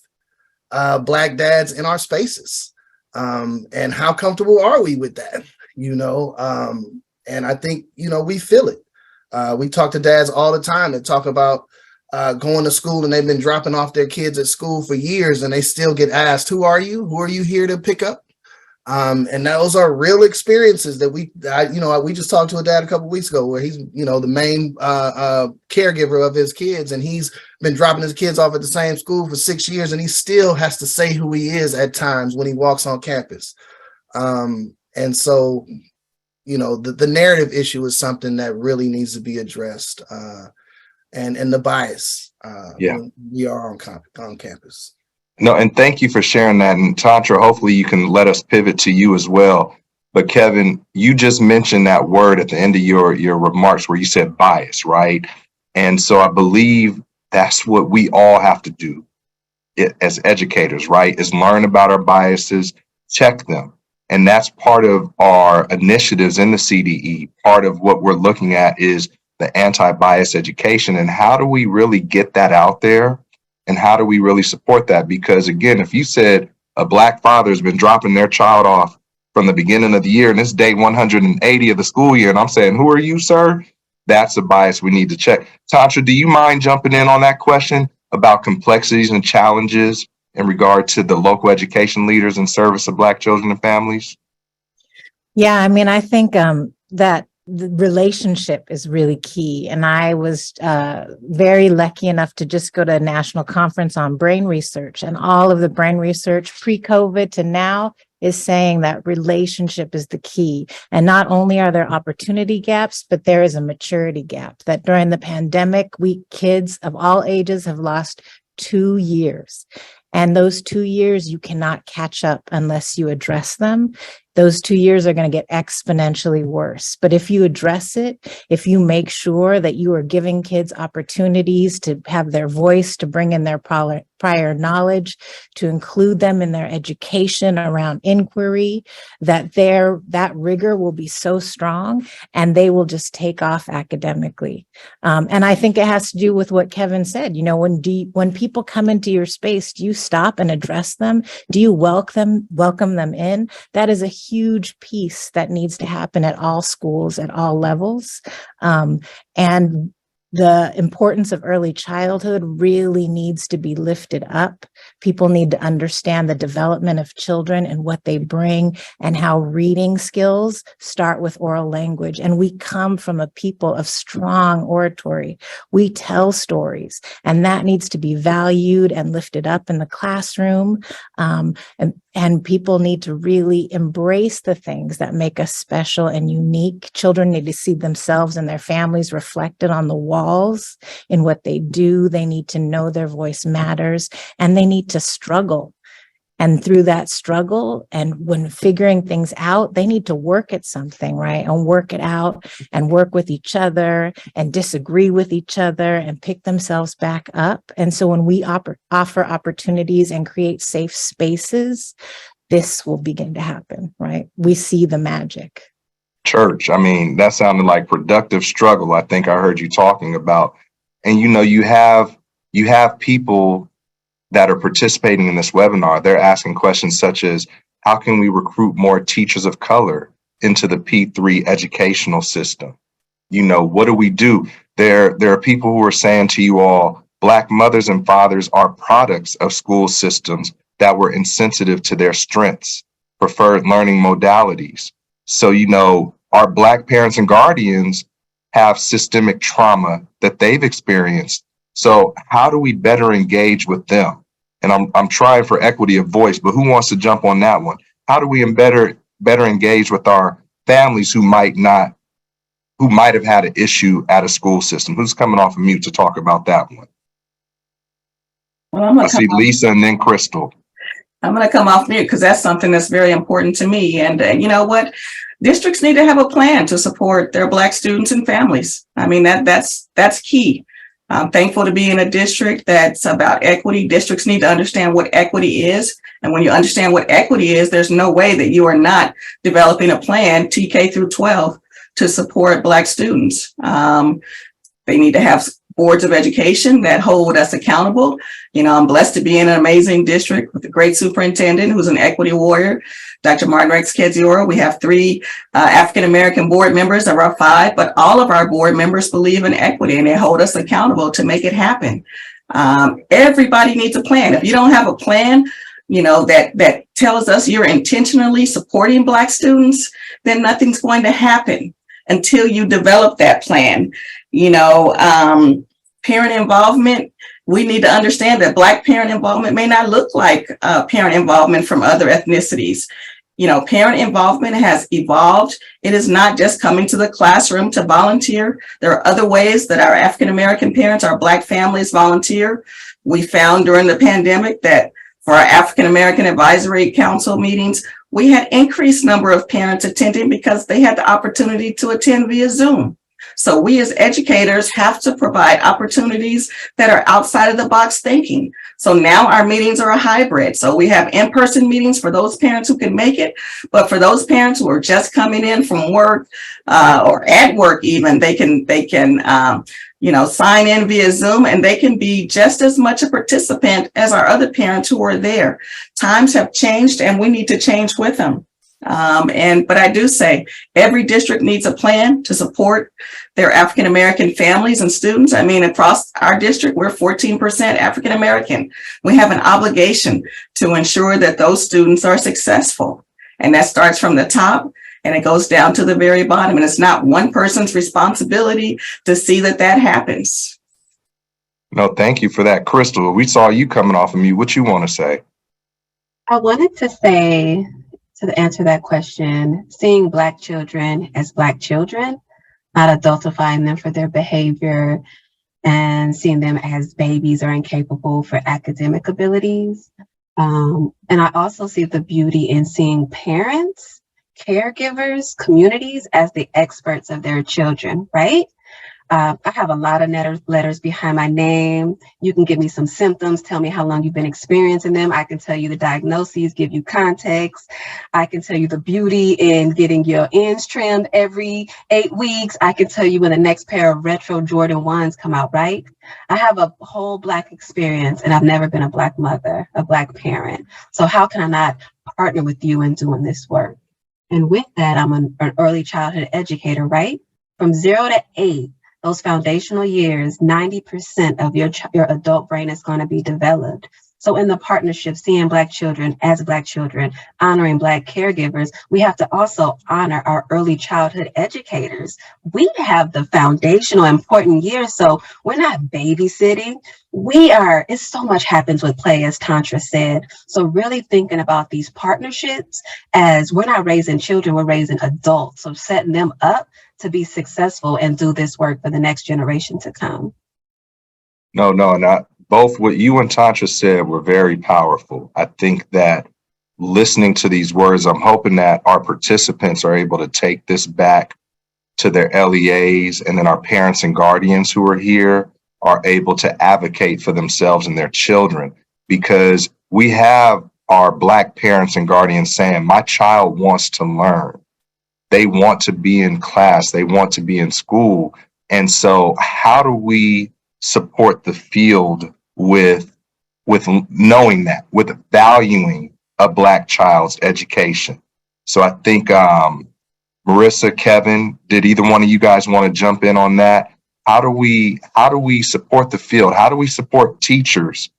Black dads in our spaces. And how comfortable are we with that? And I think, we feel it. We talk to dads all the time that talk about going to school and they've been dropping off their kids at school for years and they still get asked, who are you? Who are you here to pick up? And those are real experiences that we just talked to a dad a couple of weeks ago where he's, the main caregiver of his kids, and he's been dropping his kids off at the same school for 6 years, and he still has to say who he is at times when he walks on campus. And so, the narrative issue is something that really needs to be addressed, and the bias when we are on campus. No, and thank you for sharing that. And Tantra, hopefully you can let us pivot to you as well. But Kevin, you just mentioned that word at the end of your remarks where you said bias, right? And so I believe that's what we all have to do as educators, right? Is learn about our biases, check them. And that's part of our initiatives in the CDE. Part of what we're looking at is the anti-bias education. And how do we really get that out there? And how do we really support that? Because again, if you said a Black father has been dropping their child off from the beginning of the year and it's day 180 of the school year, and I'm saying, who are you, sir? That's a bias we need to check. Tantra, do you mind jumping in on that question about complexities and challenges in regard to the local education leaders in service of Black children and families? Yeah, I think that the relationship is really key. And I was very lucky enough to just go to a national conference on brain research, and all of the brain research pre-COVID to now is saying that relationship is the key. And not only are there opportunity gaps, but there is a maturity gap that during the pandemic, kids of all ages have lost 2 years. And those 2 years, you cannot catch up unless you address them. Those 2 years are going to get exponentially worse. But if you address it, if you make sure that you are giving kids opportunities to have their voice, to bring in their prior knowledge, to include them in their education around inquiry, that rigor will be so strong and they will just take off academically. And I think it has to do with what Kevin said. When people come into your space, do you stop and address them? Do you welcome them in? That is a huge piece that needs to happen at all schools, at all levels. And the importance of early childhood really needs to be lifted up. People need to understand the development of children and what they bring, and how reading skills start with oral language. And we come from a people of strong oratory. We tell stories, and that needs to be valued and lifted up in the classroom. And people need to really embrace the things that make us special and unique. Children need to see themselves and their families reflected on the walls in what they do. They need to know their voice matters, and they need to struggle. And through that struggle, and when figuring things out, they need to work at something, right? And work it out and work with each other and disagree with each other and pick themselves back up. And so when we offer opportunities and create safe spaces, this will begin to happen, right? We see the magic. Church. I mean, that sounded like productive struggle. I think I heard you talking about, and you have people that are participating in this webinar. They're asking questions such as, how can we recruit more teachers of color into the P3 educational system? What do we do? There are people who are saying to you all, Black mothers and fathers are products of school systems that were insensitive to their strengths, preferred learning modalities. So, our Black parents and guardians have systemic trauma that they've experienced. So how do we better engage with them? And I'm trying for equity of voice, but who wants to jump on that one? How do we better engage with our families who might have had an issue at a school system? Who's coming off of mute to talk about that one? Well, I see Lisa and then Crystal. I'm going to come off mute because that's something that's very important to me. And you know what? Districts need to have a plan to support their Black students and families. I mean, that's key. I'm thankful to be in a district that's about equity. Districts need to understand what equity is. And when you understand what equity is, there's no way that you are not developing a plan, TK through 12, to support Black students. They need to have boards of education that hold us accountable. I'm blessed to be in an amazing district with a great superintendent who's an equity warrior, Dr. Martin Rex Kedziora. We have 3 African-American board members of our 5, but all of our board members believe in equity and they hold us accountable to make it happen. Everybody needs a plan. If you don't have a plan, that tells us you're intentionally supporting Black students, then nothing's going to happen until you develop that plan. Parent involvement, we need to understand that Black parent involvement may not look like parent involvement from other ethnicities. Parent involvement has evolved. It is not just coming to the classroom to volunteer. There are other ways that our African-American parents, our Black families volunteer. We found during the pandemic that for our African-American Advisory Council meetings, we had increased number of parents attending because they had the opportunity to attend via Zoom. So we as educators have to provide opportunities that are outside of the box thinking. So now our meetings are a hybrid. So we have in-person meetings for those parents who can make it, but for those parents who are just coming in from work or at work even, they can sign in via Zoom and they can be just as much a participant as our other parents who are there. Times have changed and we need to change with them. But I do say every district needs a plan to support their African-American families and students. I mean, across our district, we're 14% African-American. We have an obligation to ensure that those students are successful. And that starts from the top and it goes down to the very bottom. And it's not one person's responsibility to see that that happens. No, thank you for that, Crystal. We saw you coming off of mute. What you want to say? I wanted to say, to answer that question, seeing Black children as Black children, not adultifying them for their behavior and seeing them as babies or incapable for academic abilities. And I also see the beauty in seeing parents, caregivers, communities as the experts of their children, right? I have a lot of letters behind my name. You can give me some symptoms, tell me how long you've been experiencing them. I can tell you the diagnoses, give you context. I can tell you the beauty in getting your ends trimmed every 8 weeks. I can tell you when the next pair of retro Jordan 1s come out, right? I have a whole Black experience and I've never been a Black mother, a Black parent. So how can I not partner with you in doing this work? And with that, I'm an early childhood educator, right? From 0 to 8. Those foundational years, 90% of your adult brain is going to be developed. So in the partnership, seeing Black children as Black children, honoring Black caregivers, we have to also honor our early childhood educators. We have the foundational important years, so we're not babysitting. It's so much happens with play, as Tantra said. So really thinking about these partnerships as we're not raising children, we're raising adults. So setting them up to be successful and do this work for the next generation to come. No, both what you and Tantra said were very powerful. I think that listening to these words, I'm hoping that our participants are able to take this back to their LEAs, and then our parents and guardians who are here are able to advocate for themselves and their children, because we have our Black parents and guardians saying, my child wants to learn. They want to be in class. They want to be in school. And so how do we support the field with knowing that, with valuing a Black child's education? So I think Marissa, Kevin, did either one of you guys want to jump in on that? How do we support the field? How do we support teachers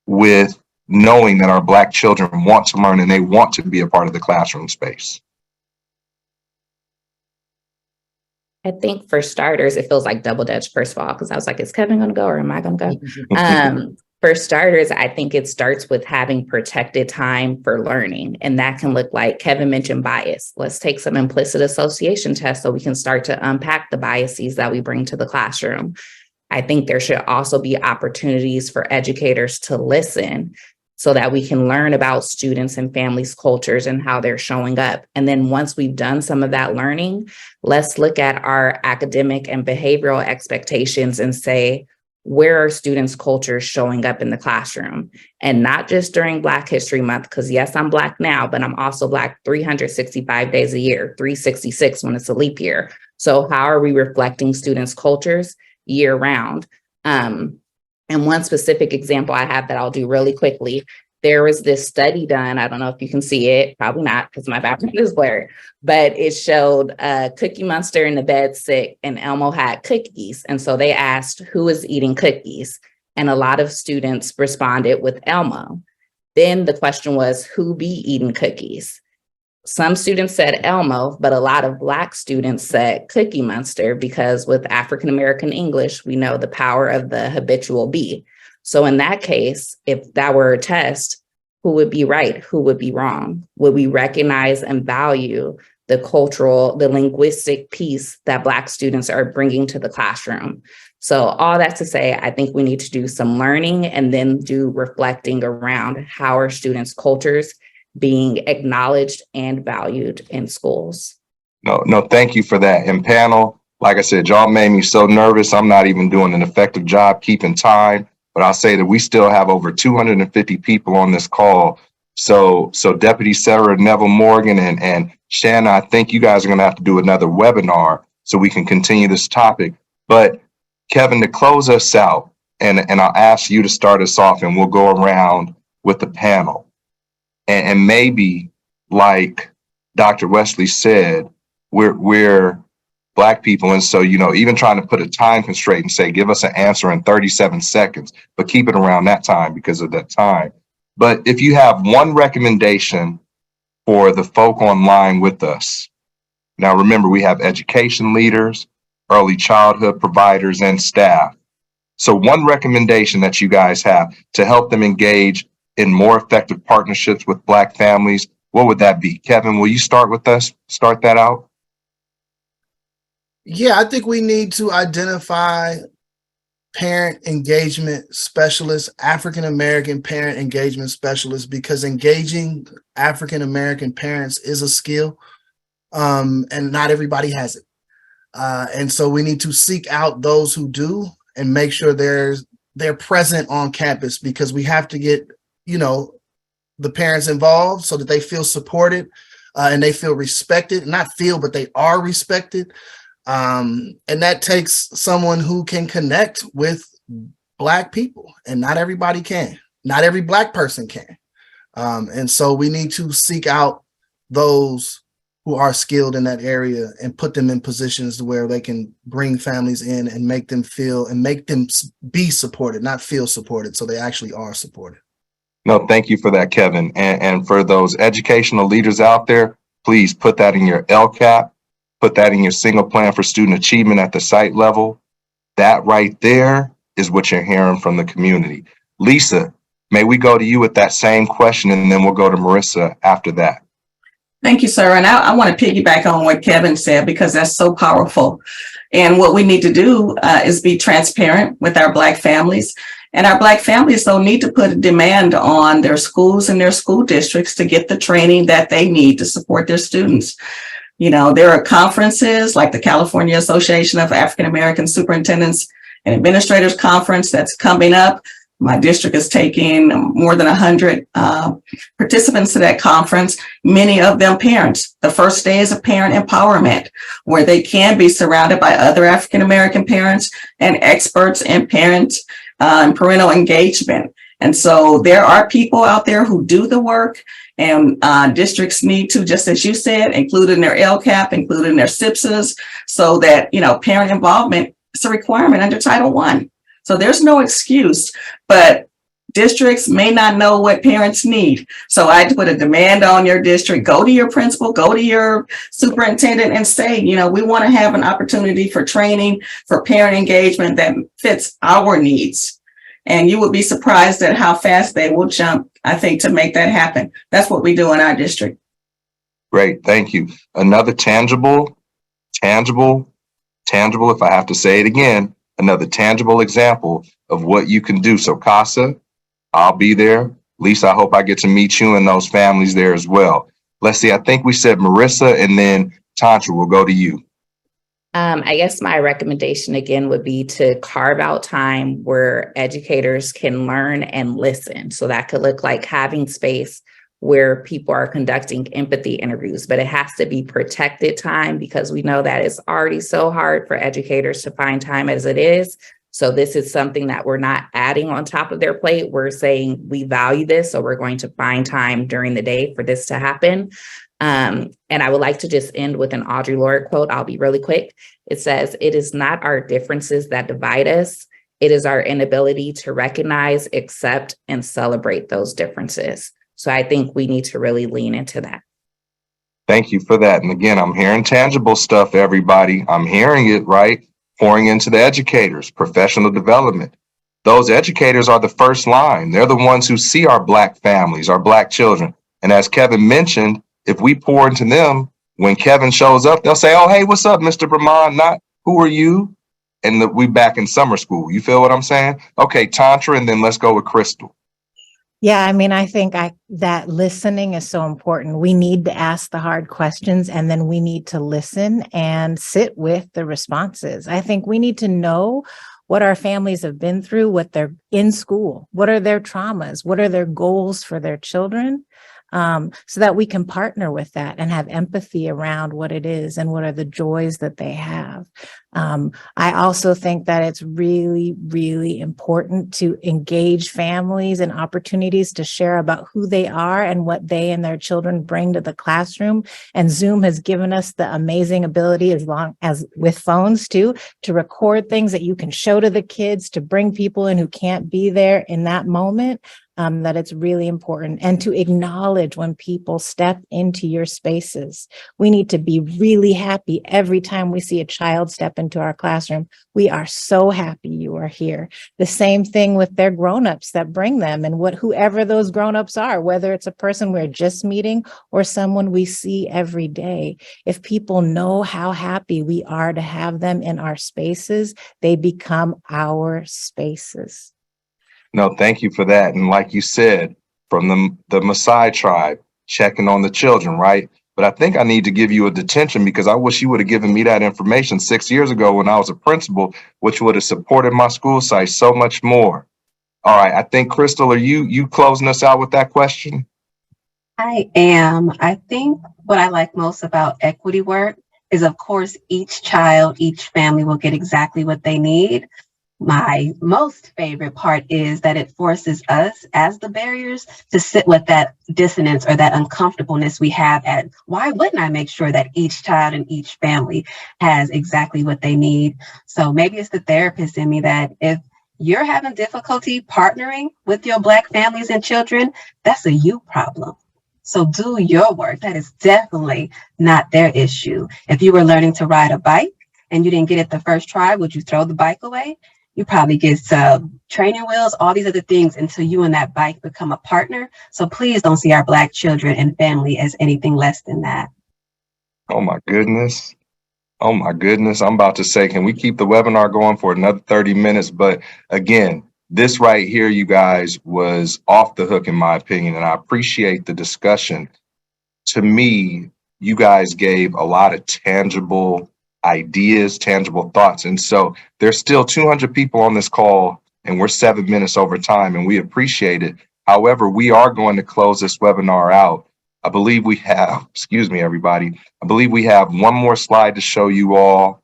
with knowing that our Black children want to learn and they want to be a part of the classroom space? I think for starters, it feels like double dutch, first of all, because I was like, is Kevin going to go or am I going to go? For starters, I think it starts with having protected time for learning. And that can look like, Kevin mentioned bias. Let's take some implicit association tests so we can start to unpack the biases that we bring to the classroom. I think there should also be opportunities for educators to listen so that we can learn about students and families' cultures and how they're showing up. And then once we've done some of that learning, let's look at our academic and behavioral expectations and say, where are students' cultures showing up in the classroom? And not just during Black History Month, because yes, I'm Black now, but I'm also Black 365 days a year, 366 when it's a leap year. So how are we reflecting students' cultures year round? And one specific example I have that I'll do really quickly, there was this study done, I don't know if you can see it, probably not because my background is blurred, but it showed Cookie Monster in the bed sick and Elmo had cookies. And so they asked who is eating cookies? And a lot of students responded with Elmo. Then the question was, who be eating cookies? Some students said Elmo, but a lot of Black students said Cookie Monster because with African-American English, we know the power of the habitual be. So in that case, if that were a test, who would be right? Who would be wrong? Would we recognize and value the cultural, the linguistic piece that Black students are bringing to the classroom? So all that to say, I think we need to do some learning and then do reflecting around how are students' cultures being acknowledged and valued in schools. No, thank you for that. And panel, like I said, y'all made me so nervous. I'm not even doing an effective job keeping time, but I'll say that we still have over 250 people on this call. So Deputy Sarah Neville Morgan and Shanna, I think you guys are going to have to do another webinar so we can continue this topic. But Kevin, to close us out, and I'll ask you to start us off and we'll go around with the panel. And maybe, like Dr. Wesley said, we're Black people. And so, even trying to put a time constraint and say, give us an answer in 37 seconds, but keep it around that time because of that time. But if you have one recommendation for the folk online with us, now remember, we have education leaders, early childhood providers, and staff. So one recommendation that you guys have to help them engage in more effective partnerships with Black families, what would that be? Kevin, will you start with us? Start that out? Yeah, I think we need to identify parent engagement specialists, African-American parent engagement specialists, because engaging African-American parents is a skill, and not everybody has it. And so we need to seek out those who do and make sure they're present on campus, because we have to get the parents involved so that they feel supported and they feel respected, not feel, but they are respected. And that takes someone who can connect with Black people, and not everybody can, not every Black person can. And so we need to seek out those who are skilled in that area and put them in positions where they can bring families in and make them feel and make them be supported, not feel supported, so they actually are supported. No, thank you for that, Kevin. And for those educational leaders out there, please put that in your LCAP, put that in your single plan for student achievement at the site level. That right there is what you're hearing from the community. Lisa, may we go to you with that same question, and then we'll go to Marissa after that. Thank you, sir. And I want to piggyback on what Kevin said, because that's so powerful. And what we need to do is be transparent with our Black families. And our Black families don't need to put a demand on their schools and their school districts to get the training that they need to support their students. There are conferences like the California Association of African American Superintendents and Administrators Conference that's coming up. My district is taking more than 100 participants to that conference, many of them parents. The first day is a parent empowerment, where they can be surrounded by other African-American parents and experts in parent and parental engagement. And so there are people out there who do the work, and districts need to, just as you said, include in their LCAP, include in their SIPSs, so that, parent involvement is a requirement under Title I. So there's no excuse, but districts may not know what parents need. So I put a demand on your district, go to your principal, go to your superintendent and say, we want to have an opportunity for training, for parent engagement that fits our needs. And you would be surprised at how fast they will jump, I think, to make that happen. That's what we do in our district. Great, thank you. Another tangible, if I have to say it again, another tangible example of what you can do. So CASA, I'll be there. Lisa, I hope I get to meet you and those families there as well. Let's see, I think we said Marissa, and then Tantra, we'll go to you. I guess my recommendation again would be to carve out time where educators can learn and listen. So that could look like having space where people are conducting empathy interviews, but it has to be protected time, because we know that it's already so hard for educators to find time as it is. So this is something that we're not adding on top of their plate. We're saying we value this, so we're going to find time during the day for this to happen. And I would like to just end with an Audre Lorde quote. I'll be really quick. It says, "It is not our differences that divide us. It is our inability to recognize, accept, and celebrate those differences." So I think we need to really lean into that. Thank you for that. And again, I'm hearing tangible stuff, everybody. I'm hearing it, right? Pouring into the educators, professional development. Those educators are the first line. They're the ones who see our Black families, our Black children. And as Kevin mentioned, if we pour into them, when Kevin shows up, they'll say, "Oh, hey, what's up, Mr. Brahman?" Not, "Who are you?" And we back in summer school. You feel what I'm saying? Okay, Tantra, and then let's go with Crystal. Yeah, I think that listening is so important. We need to ask the hard questions, and then we need to listen and sit with the responses. I think we need to know what our families have been through, what they're in school, what are their traumas, what are their goals for their children, so that we can partner with that and have empathy around what it is and what are the joys that they have. I also think that it's really, really important to engage families and opportunities to share about who they are and what they and their children bring to the classroom. And Zoom has given us the amazing ability, as long as with phones too, to record things that you can show to the kids, to bring people in who can't be there in that moment. That it's really important, and to acknowledge when people step into your spaces. We need to be really happy every time we see a child step into our classroom. We are so happy you are here. The same thing with their grownups that bring them, and whoever those grownups are, whether it's a person we're just meeting or someone we see every day. If people know how happy we are to have them in our spaces, they become our spaces. No, thank you for that. And like you said, from the Maasai tribe, checking on the children, right? But I think I need to give you a detention, because I wish you would have given me that information 6 years ago when I was a principal, which would have supported my school site so much more. All right, I think, Crystal, are you closing us out with that question? I am. I think what I like most about equity work is, of course, each child, each family will get exactly what they need. My most favorite part is that it forces us as the barriers to sit with that dissonance or that uncomfortableness we have at, why wouldn't I make sure that each child and each family has exactly what they need? So maybe it's the therapist in me that if you're having difficulty partnering with your Black families and children, that's a you problem. So do your work. That is definitely not their issue. If you were learning to ride a bike and you didn't get it the first try, would you throw the bike away? You probably get training wheels, all these other things until you and that bike become a partner. So please don't see our Black children and family as anything less than that. Oh my goodness. Oh my goodness. I'm about to say, can we keep the webinar going for another 30 minutes? But again, this right here, you guys, was off the hook in my opinion, and I appreciate the discussion. To me, you guys gave a lot of tangible ideas, tangible thoughts. And so there's still 200 people on this call and we're 7 minutes over time, and we appreciate it. However, we are going to close this webinar out. I believe we have, excuse me, everybody. I believe we have one more slide to show you all.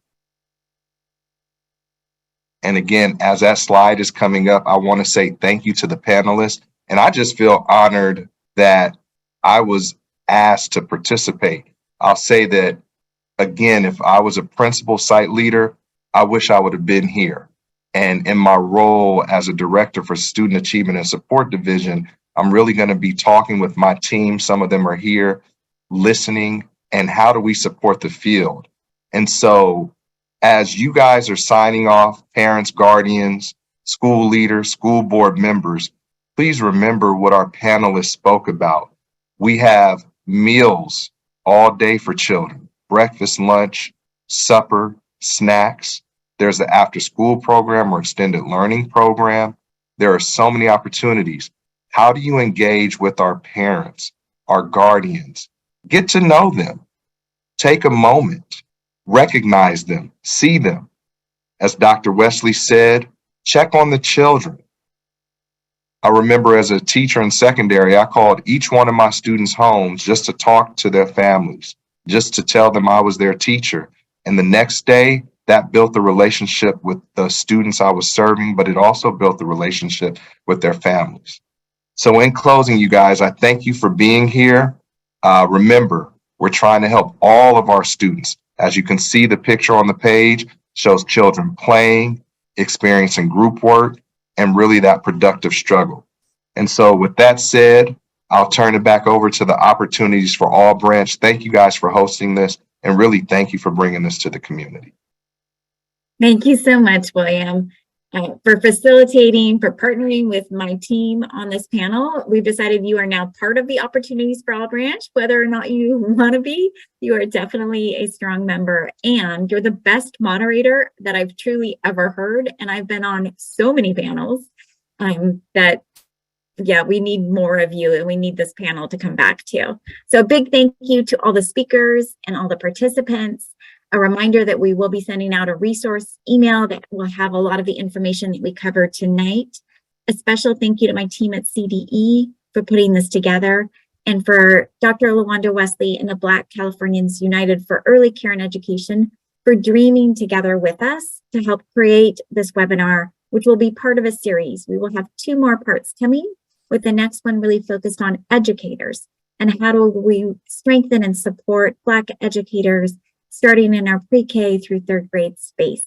And again, as that slide is coming up, I want to say thank you to the panelists. And I just feel honored that I was asked to participate. I'll say that, again, if I was a principal site leader, I wish I would have been here. And in my role as a director for Student Achievement and Support Division, I'm really going to be talking with my team. Some of them are here listening, and how do we support the field? And so as you guys are signing off, parents, guardians, school leaders, school board members, please remember what our panelists spoke about. We have meals all day for children, breakfast, lunch, supper, snacks. There's the after school program or extended learning program. There are so many opportunities. How do you engage with our parents, our guardians? Get to know them. Take a moment, recognize them, see them. As Dr. Wesley said, check on the children. I remember as a teacher in secondary, I called each one of my students' homes just to talk to their families, just to tell them I was their teacher. And the next day, that built the relationship with the students I was serving, but it also built the relationship with their families. So in closing, you guys, I thank you for being here. Remember, we're trying to help all of our students. As you can see, the picture on the page shows children playing, experiencing group work, and really that productive struggle. And so with that said, I'll turn it back over to the Opportunities for All branch. Thank you guys for hosting this, and really thank you for bringing this to the community. Thank you so much, William, for facilitating, for partnering with my team on this panel. We've decided you are now part of the Opportunities for All branch. Whether or not you want to be, you are definitely a strong member, and you're the best moderator that I've truly ever heard. And I've been on so many panels that, yeah, we need more of you, and we need this panel to come back to. So a big thank you to all the speakers and all the participants. A reminder that we will be sending out a resource email that will have a lot of the information that we covered tonight. A special thank you to my team at CDE for putting this together, and for Dr. LaWanda Wesley and the Black Californians United for Early Care and Education for dreaming together with us to help create this webinar, which will be part of a series. We will have 2 more parts coming, with the next one really focused on educators and how do we strengthen and support Black educators starting in our pre-K through 3rd grade space.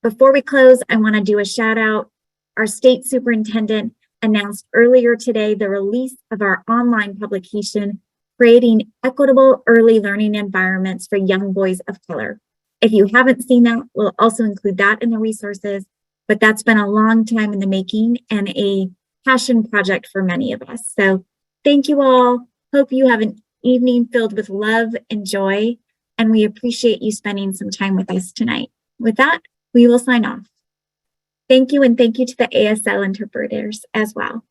Before we close, I want to do a shout out. Our state superintendent announced earlier today the release of our online publication, Creating Equitable Early Learning Environments for Young Boys of Color. If you haven't seen that, we'll also include that in the resources, but that's been a long time in the making and a passion project for many of us. So thank you all. Hope you have an evening filled with love and joy, and we appreciate you spending some time with us tonight. With that, we will sign off. Thank you, and thank you to the ASL interpreters as well.